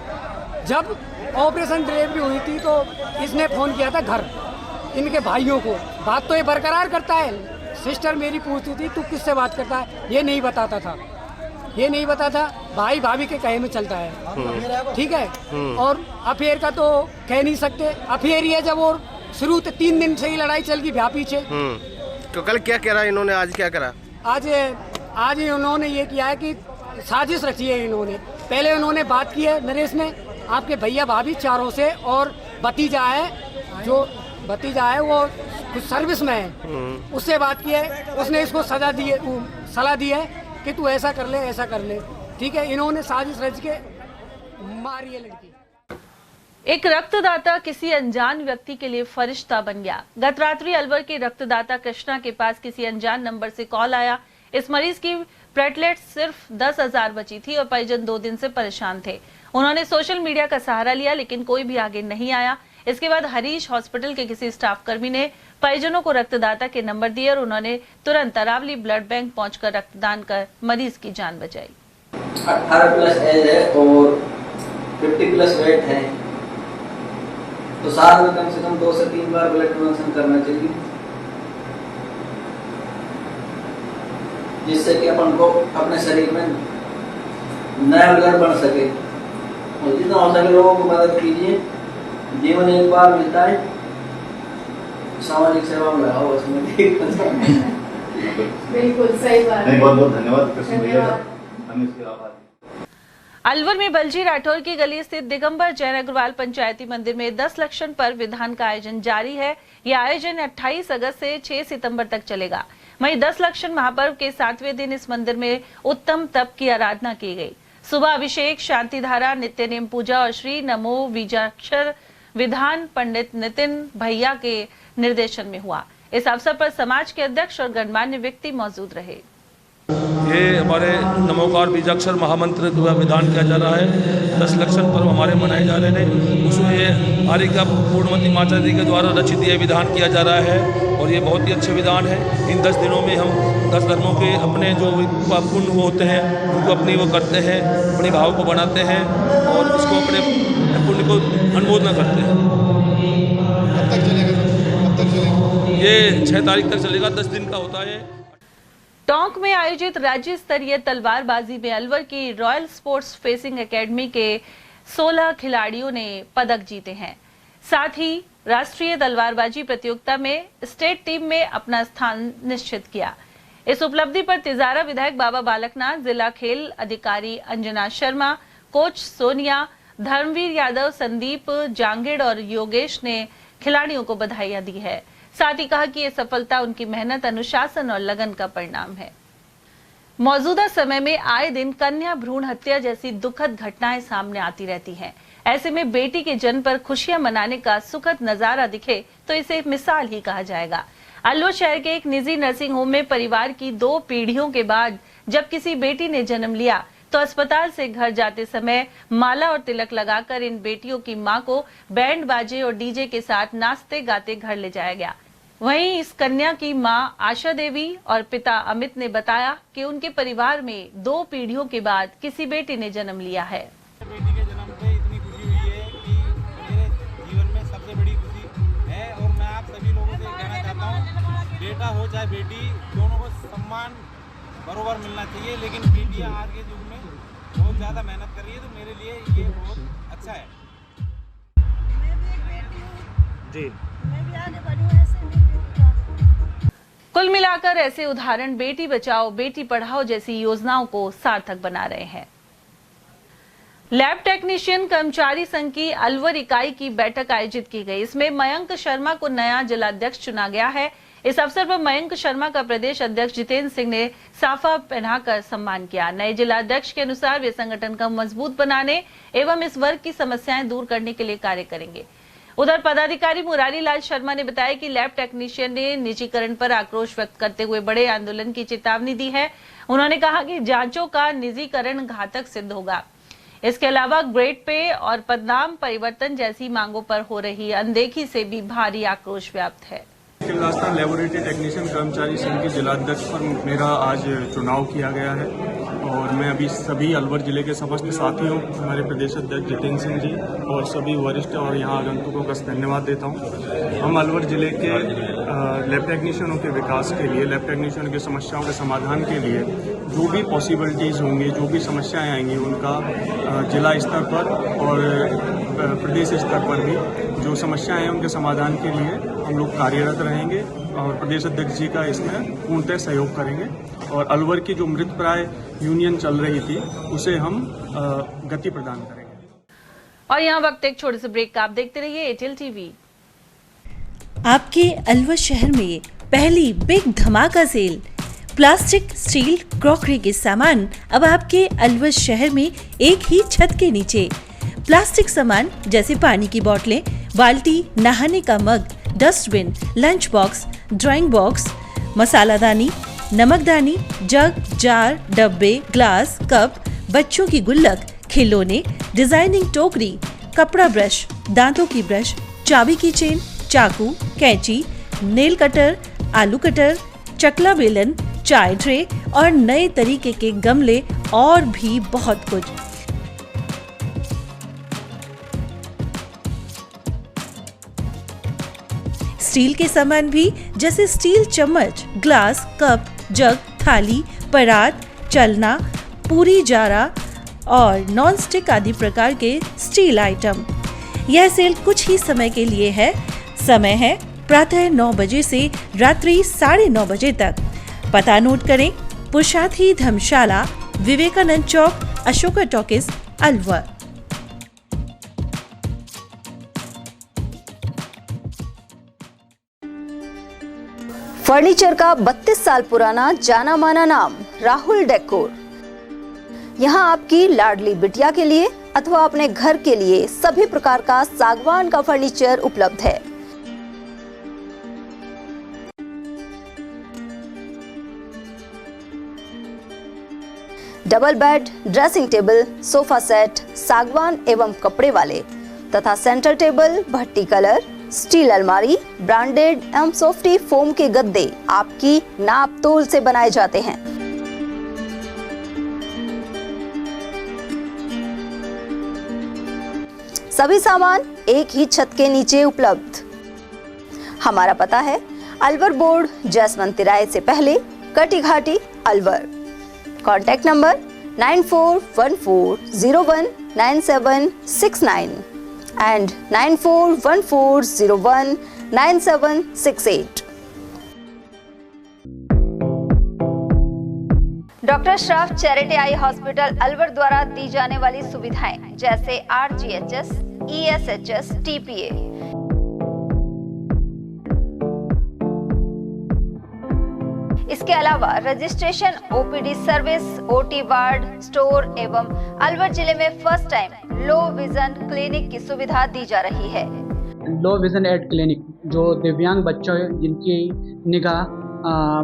जब ऑपरेशन डिलीवरी हुई थी तो इसने फ़ोन किया था घर इनके भाइयों को। बात तो ये बरकरार करता है। सिस्टर मेरी पूछती थी तू किससे बात करता है, ये नहीं बताता था। भाई भाभी के कहे में चलता है, ठीक है। और अफेयर का तो कह नहीं सकते, अफेयर ही है। जब वो शुरू 3 दिन से ही लड़ाई चल गई भ्या पीछे। तो कल क्या करा इन्होंने? आज क्या करा? आज उन्होंने ये किया है कि साजिश रची है इन्होंने। पहले उन्होंने बात की है नरेश ने आपके भैया भाभी चारों से, और भतीजा है वो कुछ सर्विस में है, उससे बात की है। उसने इसको सलाह दी है कि तू ऐसा कर ले, ठीक है। इन्होंने साजिश रच के मारी है लड़की। एक रक्तदाता किसी अनजान व्यक्ति के लिए फरिश्ता बन गया। गत रात्रि अलवर के रक्तदाता कृष्णा के पास किसी अनजान नंबर से कॉल आया। इस मरीज की प्लेटलेट सिर्फ 10,000 बची थी और परिजन 2 दिन से परेशान थे। उन्होंने सोशल मीडिया का सहारा लिया, लेकिन कोई भी आगे नहीं आया। इसके बाद हरीश हॉस्पिटल के किसी स्टाफ कर्मी ने परिजनों को रक्तदाता के नंबर दिए और उन्होंने तुरंत अरावली ब्लड बैंक पहुंचकर रक्तदान कर मरीज की जान बचाई। 18+ एज है और 50+ वेट है, तो साल में कम से कम 2 से 3 बार ब्लड डोनेशन करना चाहिए, जिससे कि अपन को अपने शरीर में नया ब्लड बन सके। और जितना हो सके लोगों को मदद कीजिए। जीवन एक बार मिलता है, सामाजिक सेवा में लगाओ उसमें। बिल्कुल सही बात है। बहुत बहुत धन्यवाद कृष्ण भैया, हम इसके आभारी। अलवर में बलजी राठौर की गली स्थित दिगंबर जैन अग्रवाल पंचायती मंदिर में 10 लक्षण पर विधान का आयोजन जारी है। यह आयोजन 28 अगस्त से 6 सितंबर तक चलेगा। वहीं 10 लक्षण महापर्व के 7वें दिन इस मंदिर में उत्तम तप की आराधना की गई। सुबह अभिषेक, शांति धारा, नित्य नेम पूजा और श्री नमो बीजाक्षर विधान पंडित नितिन भैया के निर्देशन में हुआ। इस अवसर पर समाज के अध्यक्ष और गणमान्य व्यक्ति मौजूद रहे। ये हमारे नमोकार बीजाक्षर महामंत्र का विधान किया जा रहा है। 10 लक्षण पर्व हमारे मनाए जा रहे हैं, उसमें ये आर्यिका पूर्णमती माता जी के द्वारा रचित ये विधान किया जा रहा है और ये बहुत ही अच्छे विधान है। इन 10 दिनों में हम 10 धर्मों के अपने जो पुण्य होते हैं उनको अपनी वो करते हैं, अपने भाव को बढ़ाते हैं और इसको अपने पुण्य को अनुमोदना करते हैं। कब तक चलेगा? ये 6 तारीख तक चलेगा, 10 दिन का होता है। टोंक में आयोजित राज्य स्तरीय तलवारबाजी में अलवर की रॉयल स्पोर्ट्स फेसिंग एकेडमी के 16 खिलाड़ियों ने पदक जीते हैं। साथ ही राष्ट्रीय तलवारबाजी प्रतियोगिता में स्टेट टीम में अपना स्थान निश्चित किया। इस उपलब्धि पर तिजारा विधायक बाबा बालकनाथ, जिला खेल अधिकारी अंजना शर्मा, कोच सोनिया, धर्मवीर यादव, संदीप जांगेड़ और योगेश ने खिलाड़ियों को बधाइयां दी है। साथ ही कहा कि ये सफलता उनकी मेहनत, अनुशासन और लगन का परिणाम है। मौजूदा समय में आए दिन कन्या भ्रूण हत्या जैसी दुखद घटनाएं सामने आती रहती हैं। ऐसे में बेटी के जन्म पर खुशियां मनाने का सुखद नजारा दिखे तो इसे मिसाल ही कहा जाएगा। अलवर शहर के एक निजी नर्सिंग होम में परिवार की 2 पीढ़ियों के बाद जब किसी बेटी ने जन्म लिया तो अस्पताल से घर जाते समय माला और तिलक लगाकर इन बेटियों की मां को बैंड बाजे और डीजे के साथ नाचते गाते घर ले जाया गया। वहीं इस कन्या की मां आशा देवी और पिता अमित ने बताया कि उनके परिवार में 2 पीढ़ियों के बाद किसी बेटी ने जन्म लिया है। बेटी के जन्म पे इतनी खुशी हुई है कि मेरे जीवन में सबसे बड़ी खुशी है और मैं आप सभी लोगों से कहना चाहता हूँ, बेटा हो चाहे बेटी, दोनों को सम्मान बराबर मिलना चाहिए। लेकिन बेटियाँ आज के युग में बहुत ज़्यादा मेहनत कर रही है, तो मेरे लिए ये बहुत अच्छा है। मैं भी एक बेटी हूँ जी, मैं भी आने वाली हूँ ऐसे नहीं। कुल मिलाकर ऐसे उदाहरण बेटी बचाओ बेटी पढ़ाओ जैसी योजनाओं को सार्थक बना रहे हैं। लैब टेक्नीशियन कर्मचारी संघ की अलवर इकाई की बैठक आयोजित की गई। इसमें मयंक शर्मा को नया जिलाध्यक्ष चुना गया है। इस अवसर पर मयंक शर्मा का प्रदेश अध्यक्ष जितेंद्र सिंह ने साफा पहनाकर सम्मान किया। नए जिलाध्यक्ष के अनुसार वे संगठन को मजबूत बनाने एवं इस वर्ग की समस्याएं दूर करने के लिए कार्य करेंगे। उधर पदाधिकारी मुरारी लाल शर्मा ने बताया कि लैब टेक्नीशियन ने निजीकरण पर आक्रोश व्यक्त करते हुए बड़े आंदोलन की चेतावनी दी है। उन्होंने कहा कि जांचों का निजीकरण घातक सिद्ध होगा। इसके अलावा ग्रेड पे और पदनाम परिवर्तन जैसी मांगों पर हो रही अनदेखी से भी भारी आक्रोश व्याप्त है। राजस्थान लेबोरेटरी टेक्नीशियन कर्मचारी संघ के जिलाध्यक्ष पर मेरा आज चुनाव किया गया है और मैं अभी सभी अलवर जिले के समस्त साथियों, हमारे प्रदेश अध्यक्ष जितेंद्र सिंह जी और सभी वरिष्ठ और यहाँ आगंतुकों का धन्यवाद देता हूँ। हम अलवर जिले के लैब टेक्नीशियनों के विकास के लिए, लैब टेक्नीशियनों की समस्याओं के समाधान के लिए जो भी पॉसिबिलिटीज़ होंगी, जो भी समस्याएं आएंगी, उनका जिला स्तर पर और प्रदेश स्तर पर भी जो समस्याएं हैं उनके समाधान के लिए हम लोग कार्यरत रहेंगे और प्रदेश अध्यक्ष जी का इसमें पूर्णतः सहयोग करेंगे और अलवर की जो मृत प्राय यूनियन चल रही थी उसे हम गति प्रदान करेंगे। और यहाँ वक्त एक छोटे से ब्रेक का, आप देखते रहिए एयरटेल टीवी। आपके अलवर शहर में पहली बिग धमाका सेल, प्लास्टिक, स्टील, क्रॉकरी के सामान अब आपके अलवर शहर में एक ही छत के नीचे। प्लास्टिक सामान जैसे पानी की बोतलें, बाल्टी, नहाने का mug, dustbin, lunch box, drawing box, मसालादानी, नमकदानी, जग, जार, डब्बे, ग्लास, कप, बच्चों की गुल्लक, खिलौने, डिजाइनिंग टोकरी, कपड़ा ब्रश, दांतों की ब्रश, चाबी की चेन, चाकू, कैंची, नेल कटर, आलू कटर, चकला बेलन, चाय ट्रे और नए तरीके के गमले और भी बहुत कुछ। स्टील के सामान भी जैसे स्टील चम्मच, ग्लास, कप, जग, थाली, परात, चलना, पूरी जारा और नॉन स्टिक आदि प्रकार के स्टील आइटम। यह सेल कुछ ही समय के लिए है। समय है प्रातः 9 बजे से रात्रि 9:30 बजे तक। पता नोट करें, पुरुषार्थी धर्मशाला, विवेकानंद चौक, अशोका टॉकीज, अलवर। फर्नीचर का 32 साल पुराना जाना माना नाम राहुल डेकोर। यहाँ आपकी लाडली बिटिया के लिए अथवा अपने घर के लिए सभी प्रकार का सागवान का फर्नीचर उपलब्ध है। Double bed, dressing table, sofa set सागवान एवं कपड़े वाले तथा सेंटर टेबल, भट्टी कलर, स्टील अलमारी, ब्रांडेड एवं सॉफ्टी फोम के गद्दे आपकी नाप तोल से बनाए जाते हैं। सभी सामान एक ही छत के नीचे उपलब्ध। हमारा पता है अलवर बोर्ड, जैसमंद तिराहे से पहले, कटी घाटी, Alwar. Contact number 9414019769 and 9414019768। Doctor Shroff charity eye hospital Alwar द्वारा दी जाने वाली सुविधाएं जैसे RGHS, ESHS, TPA। इसके अलावा registration, OPD service, OT ward, store एवं अलवर जिले में first time low vision clinic की सुविधा दी जा रही है। लो विजन एड क्लिनिक जो दिव्यांग बच्चों जिनकी निगाह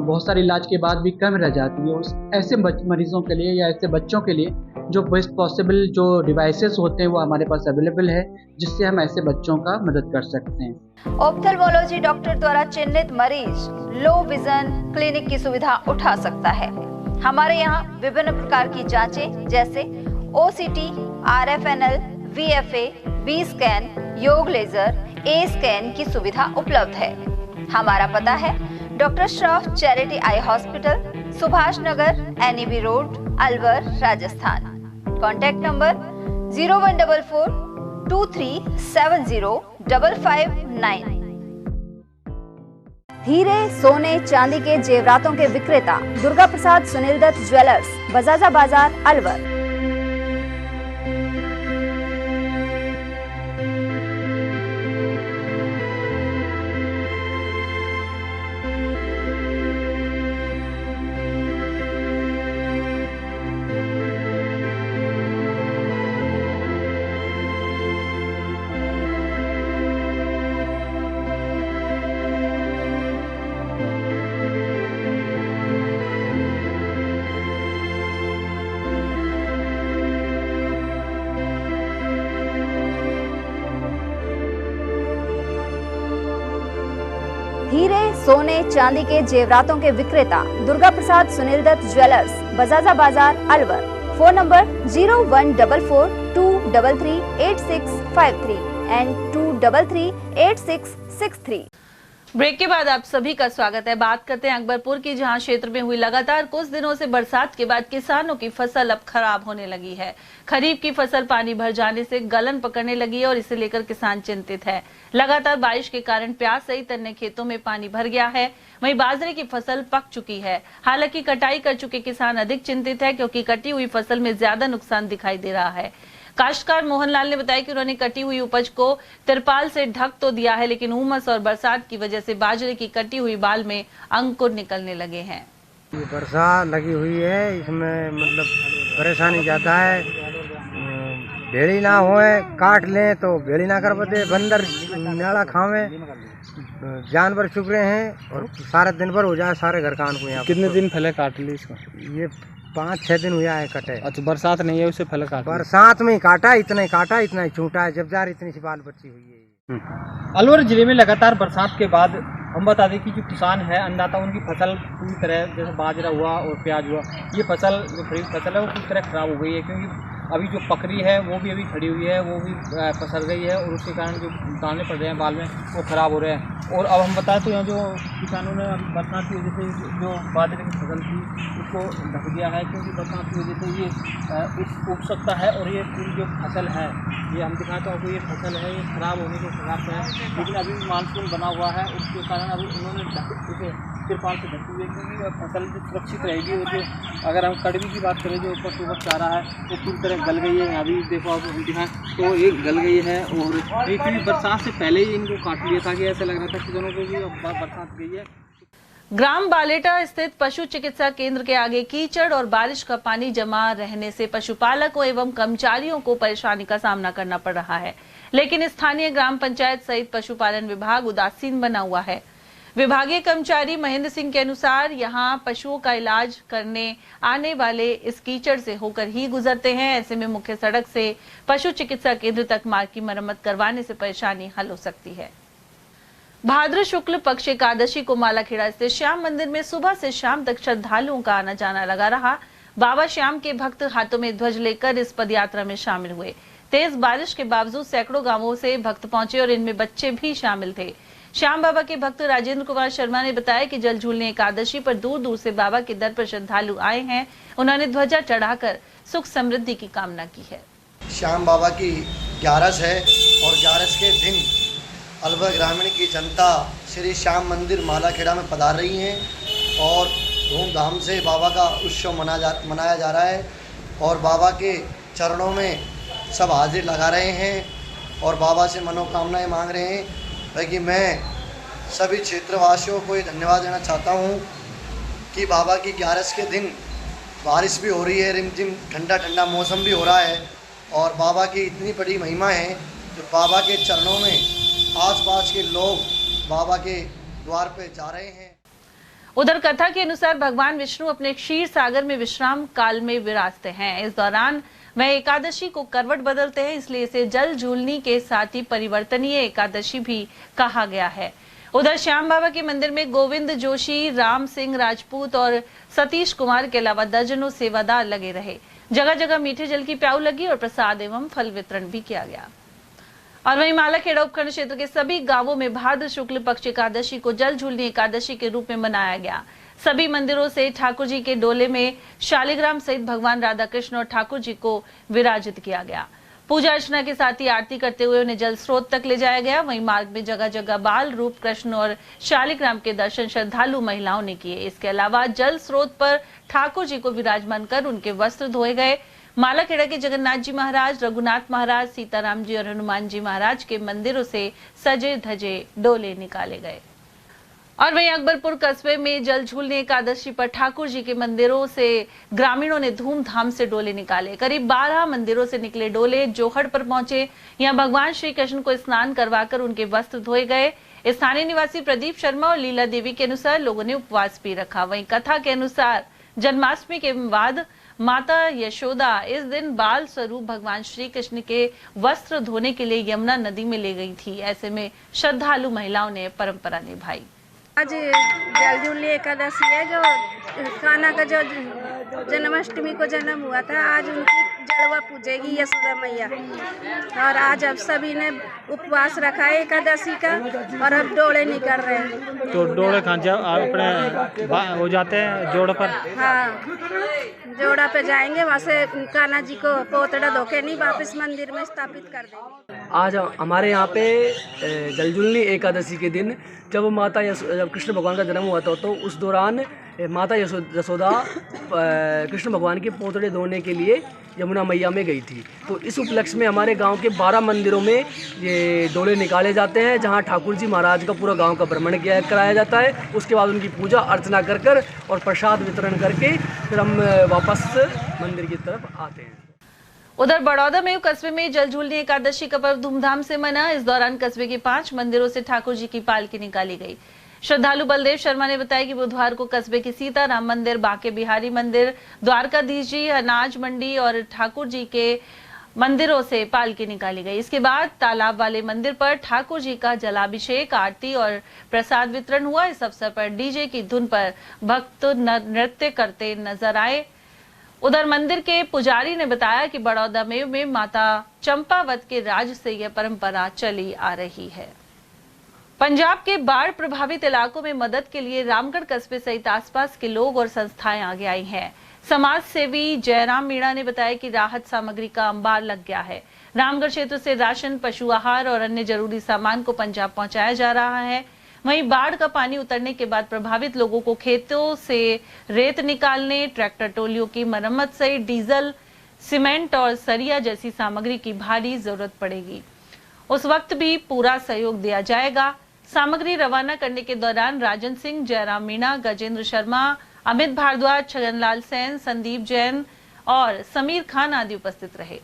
बहुत सारे इलाज के बाद भी कम रह जाती है, उस ऐसे मरीजों के लिए या ऐसे बच्चों के लिए जो बेस्ट पॉसिबल जो डिवाइसेस होते हैं वो हमारे पास अवेलेबल है, जिससे हम ऐसे बच्चों का मदद कर सकते हैं। ऑप्थेल्मोलॉजी डॉक्टर द्वारा चिन्हित मरीज लो विजन क्लिनिक की सुविधा उठा सकता है। हमारे यहाँ विभिन्न प्रकार की जांचें जैसे OCT, RFNL, VFA, B scan, YAG laser, A scan की सुविधा उपलब्ध है। हमारा पता है doctor Shroff charity eye hospital, Subhash Nagar, NEB road, Alwar, Rajasthan. Contact number 014423705559। हीरे, सोने, चांदी के जेवरातों के विक्रेता दुर्गा प्रसाद सुनील दत्त ज्वेलर्स, बजाजा बाजार, अलवर। हीरे, सोने, चांदी के जेवरातों के विक्रेता Durga Prasad Sunil Dutt jewellers, Bajaja Bazaar, Alwar. Phone number 0144233863 and 2338663। Break के बाद आप सभी का स्वागत है। बात करते हैं अकबरपुर की, जहां क्षेत्र में हुई लगातार कुछ दिनों से बरसात के बाद किसानों की फसल अब खराब होने लगी है। खरीफ की फसल पानी भर जाने से गलन पकड़ने लगी है और इसे लेकर किसान चिंतित है। लगातार बारिश के कारण प्याज सहित अन्य खेतों में पानी भर गया है। वहीं बाजरे की फसल पक चुकी है। हालांकि कटाई कर चुके किसान अधिक चिंतित है, क्योंकि कटी हुई फसल में ज्यादा नुकसान दिखाई दे रहा है। काश्तकार मोहनलाल ने बताया कि उन्होंने कटी हुई उपज को तिरपाल से ढक तो दिया है, लेकिन उमस और बरसात की वजह से बाजरे की कटी हुई बाल में अंकुर निकलने लगे हैं। बरसात लगी हुई है, इसमें मतलब परेशानी ज्यादा है। भेड़ी ना होए, काट लें तो भेड़ी ना कर पाते, बंदर नाड़ा खावे, जानवर चुप रहे हैं और सारा दिन भर हो जाए सारे घर कान को। यहाँ कितने दिन पहले काट ली इसको? ये 5-6 दिन हुआ है कटे। अच्छा, बरसात नहीं है उससे पहले काटा? बरसात में ही काटा, इतना ही काटा, इतना ही छूटा है, जब जार इतनी सी बाल बच्ची हुई है। अलवर जिले में लगातार बरसात के बाद हम बता दें कि जो किसान है अन्नदाता, उनकी फसल पूरी तरह, जैसे बाजरा हुआ और प्याज हुआ, ये फसल जो खरीफ फसल है वो पूरी तरह खराब हो गई है, क्योंकि अभी जो पकड़ी है वो भी अभी खड़ी हुई है, वो भी पसर गई है और उसके कारण जो दाने पड़ रहे हैं बाल में वो ख़राब हो रहे हैं। और अब हम बताएं तो यहाँ जो किसानों ने अभी बरसात की वजह से जो बाजरे की फसल थी उसको ढक दिया है, क्योंकि बरसात की वजह से ये उग सकता है और ये पूरी जो फसल है, ये हम दिखाते हैं आपको, ये फसल है ये ख़राब होने के खिलाफ है। लेकिन अभी मानसून बना हुआ है, उसके कारण अभी उन्होंने इसे तिरपाल से ढकी हुई रहेगी और फसल भी सुरक्षित रहेगी। और जो अगर हम कड़वी की बात करें, जो ऊपर टूबक चारा है वो पूरी तरह गल गई है। यहाँ भी देखो आप यहाँ तो एक गल गई है और इतनी बरसात से पहले ही इनको काट लिया था कि ऐसा लग रहा था किसानों को भी अब बरसात गई है। ग्राम बालेटा स्थित पशु चिकित्सा केंद्र के आगे कीचड़ और बारिश का पानी जमा रहने से पशुपालकों एवं कर्मचारियों को परेशानी का सामना करना पड़ रहा है, लेकिन स्थानीय ग्राम पंचायत सहित पशुपालन विभाग उदासीन बना हुआ है। विभागीय कर्मचारी महेंद्र सिंह के अनुसार यहां पशुओं का इलाज करने आने वाले इस कीचड़ से होकर ही गुजरते हैं। ऐसे में मुख्य सड़क से पशु चिकित्सा केंद्र तक मार्ग की मरम्मत करवाने से परेशानी हल हो सकती है। भाद्र शुक्ल पक्ष एकादशी को मालाखेड़ा स्थित श्याम मंदिर में सुबह से शाम तक श्रद्धालुओं का आना जाना लगा रहा। बाबा श्याम के भक्त हाथों में ध्वज लेकर इस पदयात्रा में शामिल हुए। तेज बारिश के बावजूद सैकड़ों गांवों से भक्त पहुंचे और इनमें बच्चे भी शामिल थे। श्याम बाबा के भक्त राजेंद्र कुमार शर्मा ने बताया कि जल झूलने एकादशी पर दूर दूर से बाबा के दर पर श्रद्धालु आए हैं। उन्होंने ध्वजा चढ़ाकर सुख समृद्धि की कामना की है। श्याम बाबा की 11 है और 11 के दिन अलवर ग्रामीण की जनता श्री श्याम मंदिर मालाखेड़ा में पधार रही है और धूमधाम से बाबा का उत्सव मनाया जा रहा है और बाबा के चरणों में सब हाजिर लगा रहे हैं और बाबा से मनोकामनाएं मांग रहे हैं। लेकिन मैं सभी क्षेत्रवासियों को ये धन्यवाद देना चाहता हूँ कि बाबा की 11 के दिन बारिश भी हो रही है, रिमझिम ठंडा ठंडा मौसम भी हो रहा है और बाबा की इतनी बड़ी महिमा है जो बाबा के चरणों में आसपास के लोग बाबा के द्वार पे जा रहे हैं। उधर कथा के अनुसार भगवान विष्णु अपने क्षीर सागर में विश्राम काल में विराजते हैं। इस दौरान वह एकादशी को करवट बदलते हैं, इसलिए इसे जल झूलनी के साथ ही परिवर्तनीय एकादशी भी कहा गया है। उधर श्याम बाबा के मंदिर में गोविंद जोशी, राम सिंह राजपूत और सतीश कुमार के अलावा दर्जनों सेवादार लगे रहे। जगह जगह मीठे जल की प्याऊ लगी और प्रसाद एवं फल वितरण भी किया गया। और वहीं मालाखेड़ा उपखंड क्षेत्र के सभी गांवों में भाद्र शुक्ल पक्ष एकादशी को जल झूलनी एकादशी के रूप में मनाया गया। सभी मंदिरों से ठाकुर जी के डोले में शालिग्राम सहित भगवान राधा कृष्ण और ठाकुर जी को विराजित किया गया। पूजा अर्चना के साथ ही आरती करते हुए उन्हें जल स्रोत तक ले जाया गया। वहीं मार्ग में जगह जगह बाल रूप कृष्ण और शालिग्राम के दर्शन श्रद्धालु महिलाओं ने किए। इसके अलावा जल स्रोत पर ठाकुर जी को विराजमान कर उनके वस्त्र धोए गए। मालाखेड़ा के जगन्नाथ जी महाराज, रघुनाथ महाराज, सीताराम जी और हनुमान जी महाराज के मंदिरों से सजे धजे डोले निकाले गए। और वहीं अकबरपुर कस्बे में जल झूलने एकादशी पर ठाकुर जी के मंदिरों से ग्रामीणों ने धूमधाम से डोले निकाले। करीब 12 मंदिरों से निकले डोले जोहड़ पर पहुंचे। यहां भगवान श्री कृष्ण को स्नान करवाकर उनके वस्त्र धोए गए। स्थानीय निवासी प्रदीप शर्मा और लीला देवी के अनुसार लोगों ने उपवास भी रखा। वहीं कथा के अनुसार जन्माष्टमी के बाद माता यशोदा इस दिन बाल स्वरूप भगवान श्री कृष्ण के वस्त्र धोने के लिए यमुना नदी में ले गई थी। ऐसे में श्रद्धालु महिलाओं ने परंपरा निभाई। आज जल झूलनी एकादशी है, जो कान्हा का जो जन्माष्टमी को जन्म हुआ था, आज उनकी जड़वा पूजेगी यशोदा मैया। और आज अब सभी ने उपवास रखा है एकादशी का और अब डोले निकल रहे हैं। तो डोले अपने हो जाते हैं जोड़ पर? हाँ, जोड़ा पे जाएंगे, वहाँ से कान्हा जी को पोतड़ा धोके नहीं वापस मंदिर में स्थापित कर देंगे। आज हमारे यहाँ पे जल झूलनी एकादशी के दिन जब जब कृष्ण भगवान का जन्म हुआ था, तो उस दौरान माता यशोदा कृष्ण भगवान के पोतड़े धोने के लिए यमुना मैया में गई थी। तो इस उपलक्ष्य में हमारे गांव के 12 मंदिरों में ये डोले निकाले जाते हैं, जहां ठाकुर जी महाराज का पूरा गांव का भ्रमण कराया जाता है। उसके बाद उनकी पूजा अर्चना कर और प्रसाद वितरण करके फिर हम वापस मंदिर की तरफ आते हैं। उधर बड़ौदा में कस्बे में जल झूलनी एकादशी का पर्व धूमधाम से मना। इस दौरान कस्बे के 5 मंदिरों से ठाकुर जी की पालकी निकाली गई। श्रद्धालु बलदेव शर्मा ने बताया कि बुधवार को कस्बे के सीताराम मंदिर, बांके बिहारी मंदिर, द्वारकाधीश जी, अनाज मंडी और ठाकुर जी के मंदिरों से पालकी निकाली गई। इसके बाद तालाब वाले मंदिर पर ठाकुर जी का जलाभिषेक, आरती और प्रसाद वितरण हुआ। इस अवसर पर डीजे की धुन पर भक्त नृत्य करते नजर आए। उधर मंदिर के पुजारी ने बताया कि बड़ौदा में माता चंपावत के राज से यह परंपरा चली आ रही है। पंजाब के बाढ़ प्रभावित इलाकों में मदद के लिए रामगढ़ कस्बे सहित आसपास के लोग और संस्थाएं आगे आई हैं। समाज सेवी जयराम मीणा ने बताया कि राहत सामग्री का अंबार लग गया है। रामगढ़ क्षेत्र से राशन, पशु आहार और अन्य जरूरी सामान को पंजाब पहुंचाया जा रहा है। वहीं बाढ़ का पानी उतरने के बाद प्रभावित लोगों को खेतों से रेत निकालने, ट्रैक्टर ट्रॉलियों की मरम्मत सहित डीजल, सीमेंट और सरिया जैसी सामग्री की भारी जरूरत पड़ेगी। उस वक्त भी पूरा सहयोग दिया जाएगा। सामग्री रवाना करने के दौरान राजन सिंह, जयराम मीणा, गजेंद्र शर्मा, अमित भारद्वाज, छगनलाल सेन, संदीप जैन और समीर खान आदि उपस्थित रहे।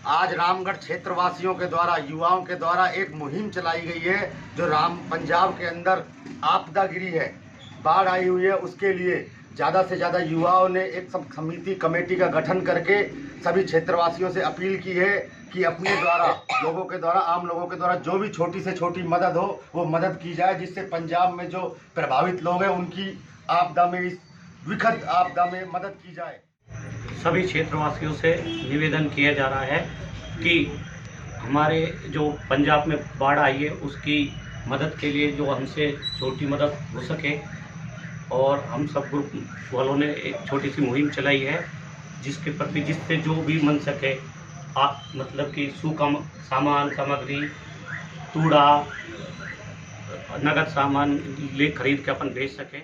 आज रामगढ़ क्षेत्रवासियों के द्वारा, युवाओं के द्वारा एक मुहिम चलाई गई है जो पंजाब के अंदर आपदागिरी है, बाढ़ आई हुई है, उसके लिए ज़्यादा से ज़्यादा युवाओं ने एक सब समिति कमेटी का गठन करके सभी क्षेत्रवासियों से अपील की है कि अपने द्वारा, लोगों के द्वारा, आम लोगों के द्वारा जो भी छोटी से छोटी मदद हो वो मदद की जाए, जिससे पंजाब में जो प्रभावित लोग हैं उनकी आपदा में, इस विकट आपदा में मदद की जाए। सभी क्षेत्रवासियों से निवेदन किया जा रहा है कि हमारे जो पंजाब में बाढ़ आई है उसकी मदद के लिए जो हमसे छोटी मदद हो सके, और हम सब ग्रुप वालों ने एक छोटी सी मुहिम चलाई है जिसके प्रति जिससे जो भी मन सके आप मतलब कि सूखा सामान, सामग्री, तूड़ा, नगद सामान खरीद के अपन बेच सकें।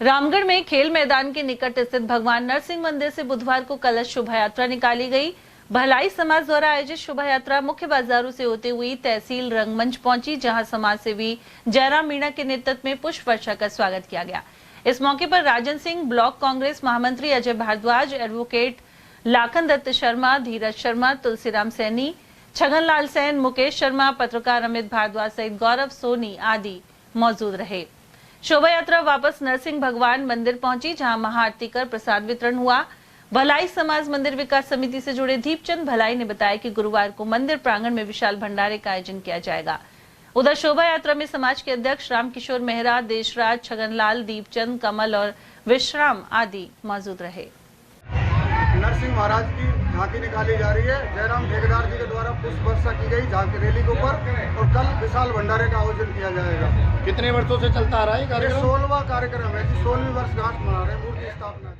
रामगढ़ में खेल मैदान के निकट स्थित भगवान नरसिंह मंदिर से बुधवार को कलश शोभा यात्रा निकाली गई। भलाई समाज द्वारा आयोजित शोभा यात्रा मुख्य बाजारों से होते हुई तहसील रंगमंच पहुंची, जहां समाज सेवी जयराम मीणा के नेतृत्व में पुष्प वर्षा का स्वागत किया गया। इस मौके पर राजन सिंह, ब्लॉक कांग्रेस महामंत्री अजय भारद्वाज, एडवोकेट लाखन दत्त शर्मा, धीरज शर्मा, तुलसीराम सैनी, छगनलाल सेन, मुकेश शर्मा, पत्रकार अमित भारद्वाज सहित गौरव सोनी आदि मौजूद रहे। शोभा यात्रा वापस नरसिंह भगवान मंदिर पहुंची, जहां महाआरती कर प्रसाद वितरण हुआ। भलाई समाज मंदिर विकास समिति से जुड़े दीपचंद भलाई ने बताया कि गुरुवार को मंदिर प्रांगण में विशाल भंडारे का आयोजन किया जाएगा। उधर शोभा यात्रा में समाज के अध्यक्ष रामकिशोर मेहरा, देशराज, छगनलाल, दीपचंद, कमल और विश्राम आदि मौजूद रहे। नरसिंह महाराज की झांकी निकाली जा रही है। जयराम ठेकेदार जी के द्वारा पुष्प वर्षा की गई झांकी रैली के ऊपर, और कल विशाल भंडारे का आयोजन किया जाएगा। कितने वर्षों से चलता आ रहा है कार्यक्रम? 16वां कार्यक्रम है जी, 16वीं वर्षगांठ मना रहे हैं मूर्ति स्थापना।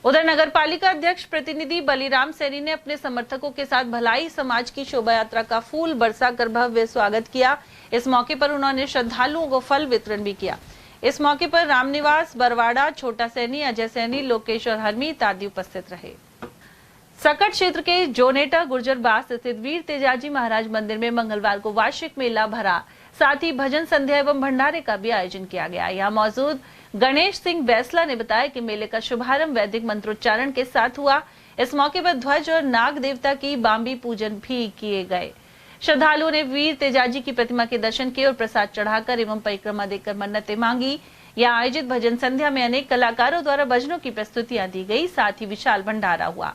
उधर नगर पालिका अध्यक्ष प्रतिनिधि बलीराम सैनी ने अपने समर्थकों के साथ भलाई समाज की शोभा यात्रा का फूल बरसाकर भव्य स्वागत किया। इस मौके पर उन्होंने श्रद्धालुओं को फल वितरण भी किया। इस मौके पर रामनिवास, बरवाड़ा, छोटा सैनी, अजय सैनी, लोकेश और हरमीत आदि उपस्थित रहे। सकट क्षेत्र के जोनेटा गुर्जरबास स्थित वीर तेजाजी महाराज मंदिर में मंगलवार को वार्षिक मेला भरा, साथ ही भजन संध्या एवं भंडारे का भी आयोजन किया गया। यहाँ मौजूद गणेश सिंह बैसला ने बताया कि मेले का शुभारंभ वैदिक मंत्रोच्चारण के साथ हुआ। इस मौके पर ध्वज और नाग देवता की बाम्बी पूजन भी किए गए। श्रद्धालुओं ने वीर तेजाजी की प्रतिमा के दर्शन किए और प्रसाद चढ़ाकर एवं परिक्रमा देकर मन्नतें मांगी। यहाँ आयोजित भजन संध्या में अनेक कलाकारों द्वारा भजनों की प्रस्तुतियां दी गई, साथ ही विशाल भंडारा हुआ।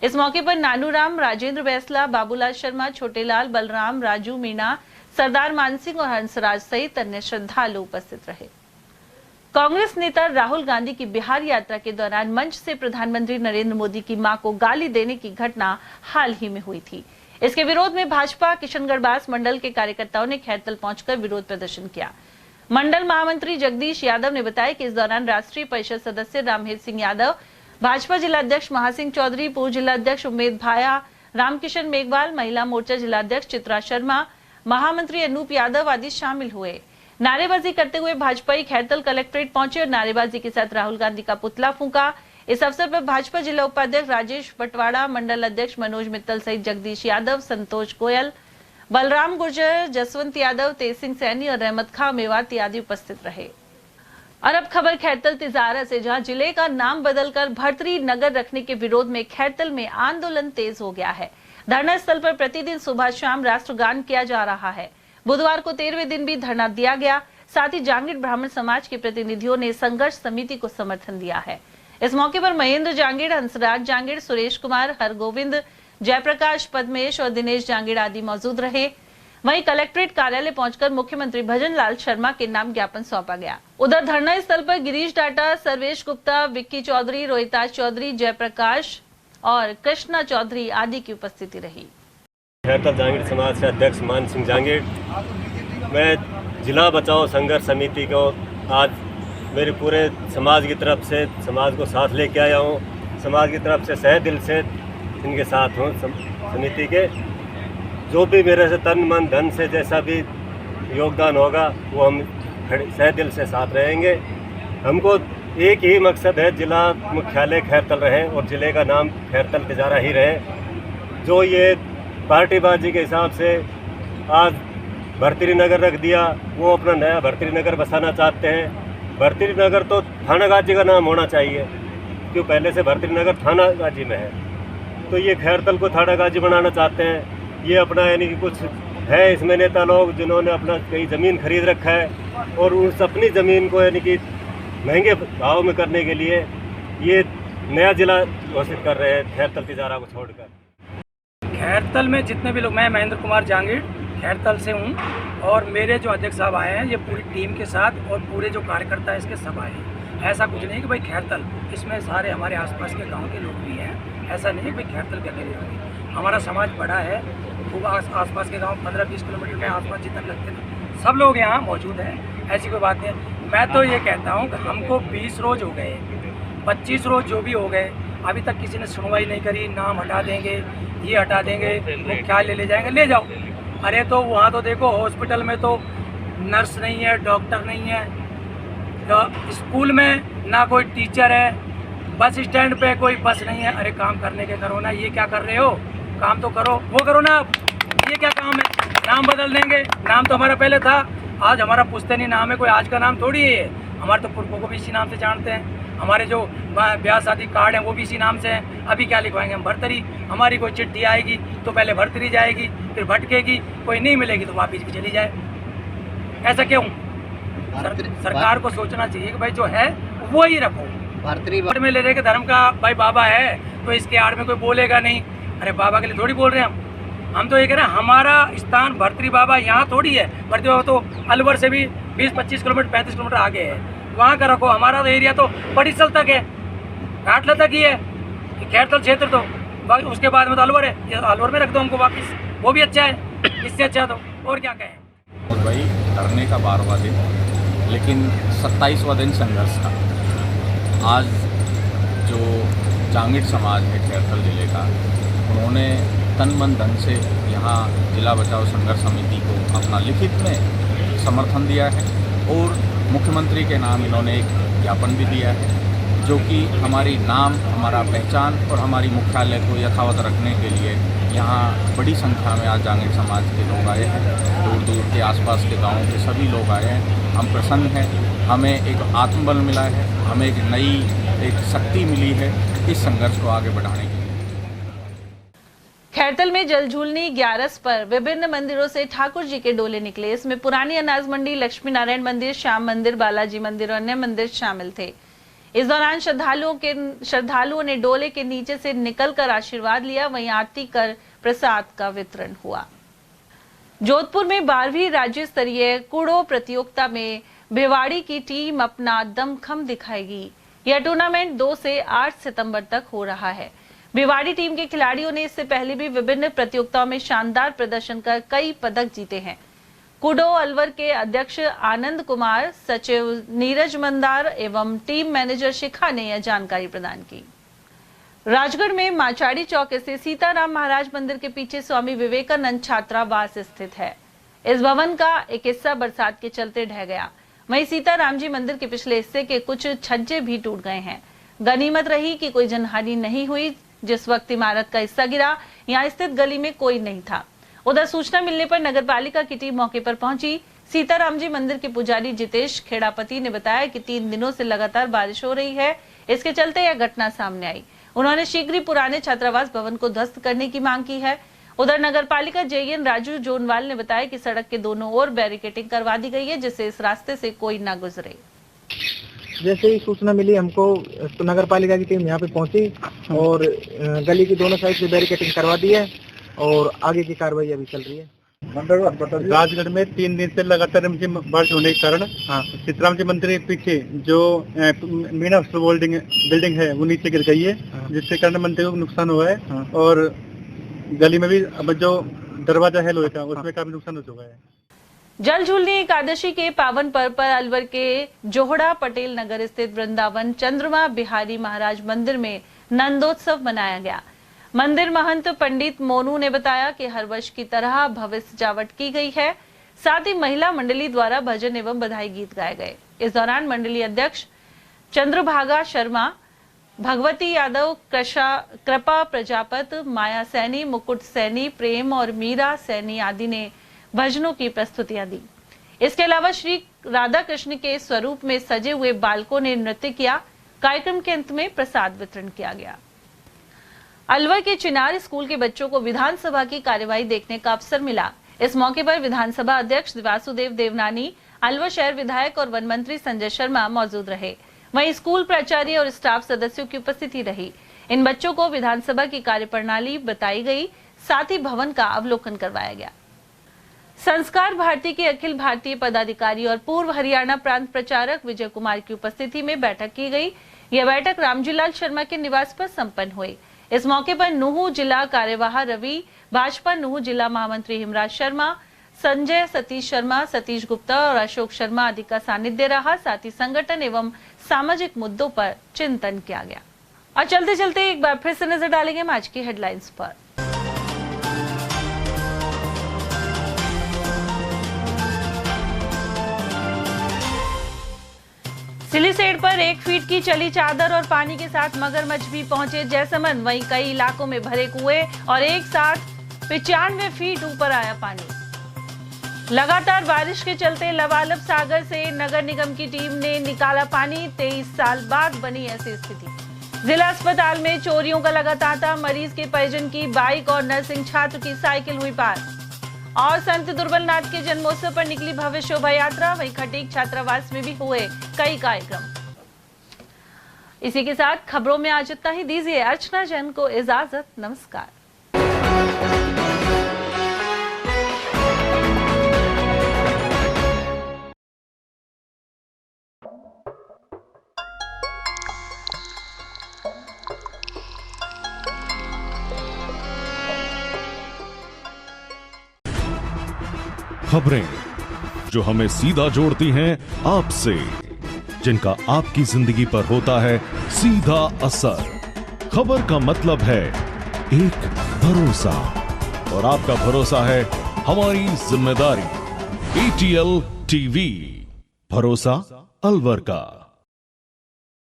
इस मौके पर नानूराम, राजेंद्र बैसला, बाबूलाल शर्मा, छोटेलाल, बलराम, राजू, मीणा, सरदार मानसिंह और हंसराज सहित अन्य श्रद्धालु उपस्थित रहे। कांग्रेस नेता राहुल गांधी की बिहार यात्रा के दौरान मंच से प्रधानमंत्री नरेंद्र मोदी की मां को गाली देने की घटना हाल ही में हुई थी। इसके विरोध में भाजपा किशनगढ़बास मंडल के कार्यकर्ताओं ने खैरतल पहुंचकर विरोध प्रदर्शन किया। मंडल महामंत्री जगदीश यादव ने बताया कि इस दौरान राष्ट्रीय परिषद सदस्य रामहेत सिंह यादव, भाजपा जिलाध्यक्ष महासिंह चौधरी, पूर्व जिलाध्यक्ष उमेद भाया, रामकिशन मेघवाल, महिला मोर्चा जिलाध्यक्ष चित्रा शर्मा, महामंत्री अनूप यादव आदि शामिल हुए। नारेबाजी करते हुए भाजपाई खैरतल कलेक्ट्रेट पहुंचे और नारेबाजी के साथ राहुल गांधी का पुतला फूंका। इस अवसर पर भाजपा जिला उपाध्यक्ष राजेश बटवाड़ा, मंडल अध्यक्ष मनोज मित्तल सहित जगदीश यादव, संतोष गोयल, बलराम गुर्जर, जसवंत यादव, तेज सिंह सैनी और रहमत खां मेवाती आदि उपस्थित रहे। और अब खबर खैरतल तिजारा से, जहां जिले का नाम बदलकर भर्तरी नगर रखने के विरोध में खैरतल में आंदोलन तेज हो गया है। धरना स्थल पर प्रतिदिन सुबह शाम राष्ट्रगान किया जा रहा है। बुधवार को 13वें दिन भी धरना दिया गया। साथ ही जांगीड़ ब्राह्मण समाज के प्रतिनिधियों ने संघर्ष समिति को समर्थन दिया है। इस मौके पर महेंद्र जांगीड़, हंसराज जांगीड़, सुरेश कुमार, हरगोविंद, जयप्रकाश, पद्मेश और दिनेश जांगीड़ आदि मौजूद रहे। वहीं कलेक्ट्रेट कार्यालय पहुंचकर मुख्यमंत्री भजन लाल शर्मा के नाम ज्ञापन सौंपा गया। उधर धरना स्थल पर गिरीश डाटा, सर्वेश गुप्ता, विक्की चौधरी, रोहिताज चौधरी, जयप्रकाश और कृष्णा चौधरी आदि की उपस्थिति रही। खैरतल जांगीड़ समाज के अध्यक्ष मान सिंह जांगीड़, मैं जिला बचाओ संघर्ष समिति को आज मेरे पूरे समाज की तरफ से समाज को साथ लेके आया हूँ। समाज की तरफ से सह दिल से इनके साथ हूँ। समिति के जो भी मेरे से तन मन धन से जैसा भी योगदान होगा वो हम सह दिल से साथ रहेंगे। हमको एक ही मकसद है, जिला मुख्यालय खैरतल रहे और ज़िले का नाम खैरतल तिजारा ही रहे। जो ये पार्टीबाजी के हिसाब से आज भर्तरी नगर रख दिया, वो अपना नया भर्तरी नगर बसाना चाहते हैं। भर्तरी नगर तो थानागाजी का नाम होना चाहिए, क्यों पहले से भर्तरी नगर थानागाजी में है, तो ये खैरतल को थानागाजी बनाना चाहते हैं। ये अपना यानी कि कुछ है इसमें नेता लोग जिन्होंने अपना कई ज़मीन खरीद रखा है और उस अपनी ज़मीन को यानी कि महंगे भाव में करने के लिए ये नया जिला घोषित कर रहे हैं खैरतल तिजारा को छोड़कर। खैरतल में जितने भी लोग, मैं महेंद्र कुमार जांगीड़ खैरतल से हूँ और मेरे जो अध्यक्ष साहब आए हैं ये पूरी टीम के साथ और पूरे जो कार्यकर्ता हैं इसके सब आए हैं। ऐसा कुछ नहीं कि भाई खैरतल, इसमें सारे हमारे आसपास के गांव के लोग भी हैं। ऐसा नहीं है भाई खैरतल के अकेले होंगे, हमारा समाज बड़ा है, खूब आसपास के गांव 15-20 किलोमीटर के आसपास जितना लगते हैं सब लोग यहाँ मौजूद हैं। ऐसी कोई बात नहीं है। मैं तो ये कहता हूँ कि हमको 20 रोज़ हो गए, 25 रोज़ जो भी हो गए, अभी तक किसी ने सुनवाई नहीं करी। नाम हटा देंगे, ये हटा देंगे, मुख्यालय ले जाएंगे, ले जाओ। अरे तो वहाँ तो देखो हॉस्पिटल में तो नर्स नहीं है, डॉक्टर नहीं है, तो स्कूल में ना कोई टीचर है, बस स्टैंड पे कोई बस नहीं है। अरे काम करने के करो ना, ये क्या कर रहे हो, काम तो करो, वो करो ना। ये क्या काम है, नाम बदल देंगे। नाम तो हमारा पहले था, आज हमारा पुश्तैनी नाम है, कोई आज का नाम थोड़ी है। हमारे तो पुरखों को भी इसी नाम से जानते हैं, हमारे जो ब्याह शादी कार्ड हैं वो भी इसी नाम से हैं। अभी क्या लिखवाएंगे हम, भर्तरी। हमारी कोई चिट्ठी आएगी तो पहले भर्तरी जाएगी, फिर भटकेगी, कोई नहीं मिलेगी तो वापिस भी चली जाए। ऐसा क्यों? सरकार को सोचना चाहिए कि भाई जो है वो ही रखो। भर्तरी में ले रहे के धर्म का भाई बाबा है तो इसके आड़ में कोई बोलेगा नहीं। अरे बाबा के लिए थोड़ी बोल रहे हैं हम तो ये कह रहे हैं हमारा स्थान भर्तरी बाबा यहाँ थोड़ी है। भर्तरी बाबा तो अलवर से भी 20-25 किलोमीटर 35 किलोमीटर आगे है, वहाँ का रखो। हमारा तो एरिया तो बड़ीसल तक है, घाटला तक ही है, खैरतल क्षेत्र तो, उसके बाद में तो अलवर है, ये अलवर में रख दो हमको वापस, वो भी अच्छा है, इससे अच्छा तो और क्या कहें। और भाई धरने का 12वां दिन, लेकिन 27वां दिन संघर्ष का। आज जो जांगीड़ समाज है खैरतल ज़िले का, उन्होंने तन मन धन से यहाँ जिला बचाओ संघर्ष समिति को अपना लिखित में समर्थन दिया है और मुख्यमंत्री के नाम इन्होंने एक ज्ञापन भी दिया है, जो कि हमारी नाम, हमारा पहचान और हमारी मुख्यालय को यथावत रखने के लिए यहाँ बड़ी संख्या में आज जांगीड़ समाज के लोग आए हैं। दूर दूर के आसपास के गाँवों के सभी लोग आए हैं। हम प्रसन्न हैं, हमें एक आत्मबल मिला है, हमें एक नई एक शक्ति मिली है इस संघर्ष को आगे बढ़ाने के लिए। खैरतल में जलझूलनी 11 पर विभिन्न मंदिरों से ठाकुर जी के डोले निकले। इसमें पुरानी अनाज मंडी, लक्ष्मी नारायण मंदिर, श्याम मंदिर, बालाजी मंदिर और अन्य मंदिर शामिल थे। इस दौरान श्रद्धालुओं ने डोले के नीचे से निकलकर आशीर्वाद लिया, वहीं आरती कर प्रसाद का वितरण हुआ। जोधपुर में 12वीं राज्य स्तरीय कूड़ो प्रतियोगिता में भिवाड़ी की टीम अपना दमखम दिखाएगी। यह टूर्नामेंट 2 से 8 सितंबर तक हो रहा है। भिवाड़ी टीम के खिलाड़ियों ने इससे पहले भी विभिन्न प्रतियोगिताओं में शानदार प्रदर्शन कर कई पदक जीते हैं। कूडो अलवर के अध्यक्ष आनंद कुमार, सचिव नीरज मंदार एवं टीम मैनेजर शिखा ने यह जानकारी प्रदान की। राजगढ़ में माचाड़ी चौक से सीताराम महाराज मंदिर के पीछे स्वामी विवेकानंद छात्रावास स्थित है। इस भवन का एक हिस्सा बरसात के चलते ढह गया। वहीं सीताराम जी मंदिर के पिछले हिस्से के कुछ छज्जे भी टूट गए हैं। गनीमत रही कि कोई जनहानि नहीं हुई। जिस वक्त इमारत का हिस्सा गिरा, यहाँ स्थित गली में कोई नहीं था। उधर सूचना मिलने पर नगरपालिका की टीम मौके पर पहुंची। सीताराम जी मंदिर के पुजारी जितेश खेड़ापति ने बताया कि 3 दिनों से लगातार बारिश हो रही है, इसके चलते यह घटना सामने आई। उन्होंने शीघ्र ही पुराने छात्रावास भवन को ध्वस्त करने की मांग की है। उधर नगरपालिका जेईएन राजू जोनवाल ने बताया कि सड़क के दोनों ओर बैरिकेडिंग करवा दी गई है, जिससे इस रास्ते से कोई न गुजरे। जैसे ही सूचना मिली हमको तो नगर पालिका की टीम यहाँ पे पहुंची और गली की दोनों साइड से बैरिकेडिंग करवा दी है और आगे की कार्रवाई अभी चल रही है। राजगढ़ में 3 दिन से लगातार बारिश होने के कारण सीताराम जी मंदिर के पीछे जो मीना बिल्डिंग है वो नीचे गिर गई है, जिसके कारण मंदिर को नुकसान हुआ है और गली में भी अब जो दरवाजा है लोहे का उसमें काफी नुकसान हो चुका है। जलझूलनी एकादशी के पावन पर्व पर अलवर के जोहड़ा पटेल नगर स्थित वृंदावन चंद्रमा बिहारी महाराज मंदिर में नंदोत्सव मनाया गया। मंदिर महंत पंडित मोनू ने बताया कि हर वर्ष की तरह भव्य सजावट की गई है। साथ ही महिला मंडली द्वारा भजन एवं बधाई गीत गाए गए। इस दौरान मंडली अध्यक्ष चंद्रभागा शर्मा, भगवती यादव, कृपा प्रजापत, माया सैनी, मुकुट सैनी, प्रेम और मीरा सैनी आदि ने भजनों की प्रस्तुतियां दी। इसके अलावा श्री राधा कृष्ण के स्वरूप में सजे हुए बालकों ने नृत्य किया। कार्यक्रम के अंत में प्रसाद वितरण किया गया। अलवर के चिनार स्कूल के बच्चों को विधानसभा की कार्यवाही देखने का अवसर मिला। इस मौके पर विधानसभा अध्यक्ष वासुदेव देवनानी, अलवर शहर विधायक और वन मंत्री संजय शर्मा मौजूद रहे। वहीं स्कूल प्राचार्य और स्टाफ सदस्यों की उपस्थिति रही। इन बच्चों को विधानसभा की कार्यप्रणाली बताई गई, साथ ही भवन का अवलोकन करवाया गया। संस्कार भारती के अखिल भारतीय पदाधिकारी और पूर्व हरियाणा प्रांत प्रचारक विजय कुमार की उपस्थिति में बैठक की गई। यह बैठक रामजीलाल शर्मा के निवास पर संपन्न हुई। इस मौके पर नूहू जिला कार्यवाह रवि, भाजपा नूहू जिला महामंत्री हिमराज शर्मा, संजय सतीश शर्मा, सतीश गुप्ता और अशोक शर्मा आदि का सानिध्य रहा। साथ ही संगठन एवं सामाजिक मुद्दों पर चिंतन किया गया। और चलते चलते एक बार फिर से नजर डालेंगे आज की हेडलाइंस पर। सिलीसेड पर 1 फीट की चली चादर और पानी के साथ मगरमच्छ भी पहुंचे जैसमंद। वहीं कई इलाकों में भरे कुएं और एक साथ 95 फीट ऊपर आया पानी। लगातार बारिश के चलते लबालब सागर से नगर निगम की टीम ने निकाला पानी। 23 साल बाद बनी ऐसी स्थिति। जिला अस्पताल में चोरियों का लगा तांता। मरीज के परिजन की बाइक और नर्सिंग छात्र की साइकिल हुई पार। और संत दुर्बलनाथ के जन्मोत्सव पर निकली भव्य शोभा यात्रा। वहीं खटीक छात्रावास में भी हुए कई कार्यक्रम। इसी के साथ खबरों में आज इतना ही। दीजिए अर्चना जैन को इजाजत। नमस्कार। खबरें जो हमें सीधा जोड़ती हैं आपसे, जिनका आपकी जिंदगी पर होता है सीधा असर। खबर का मतलब है एक भरोसा, और आपका भरोसा है हमारी जिम्मेदारी। ATL TV, भरोसा अलवर का।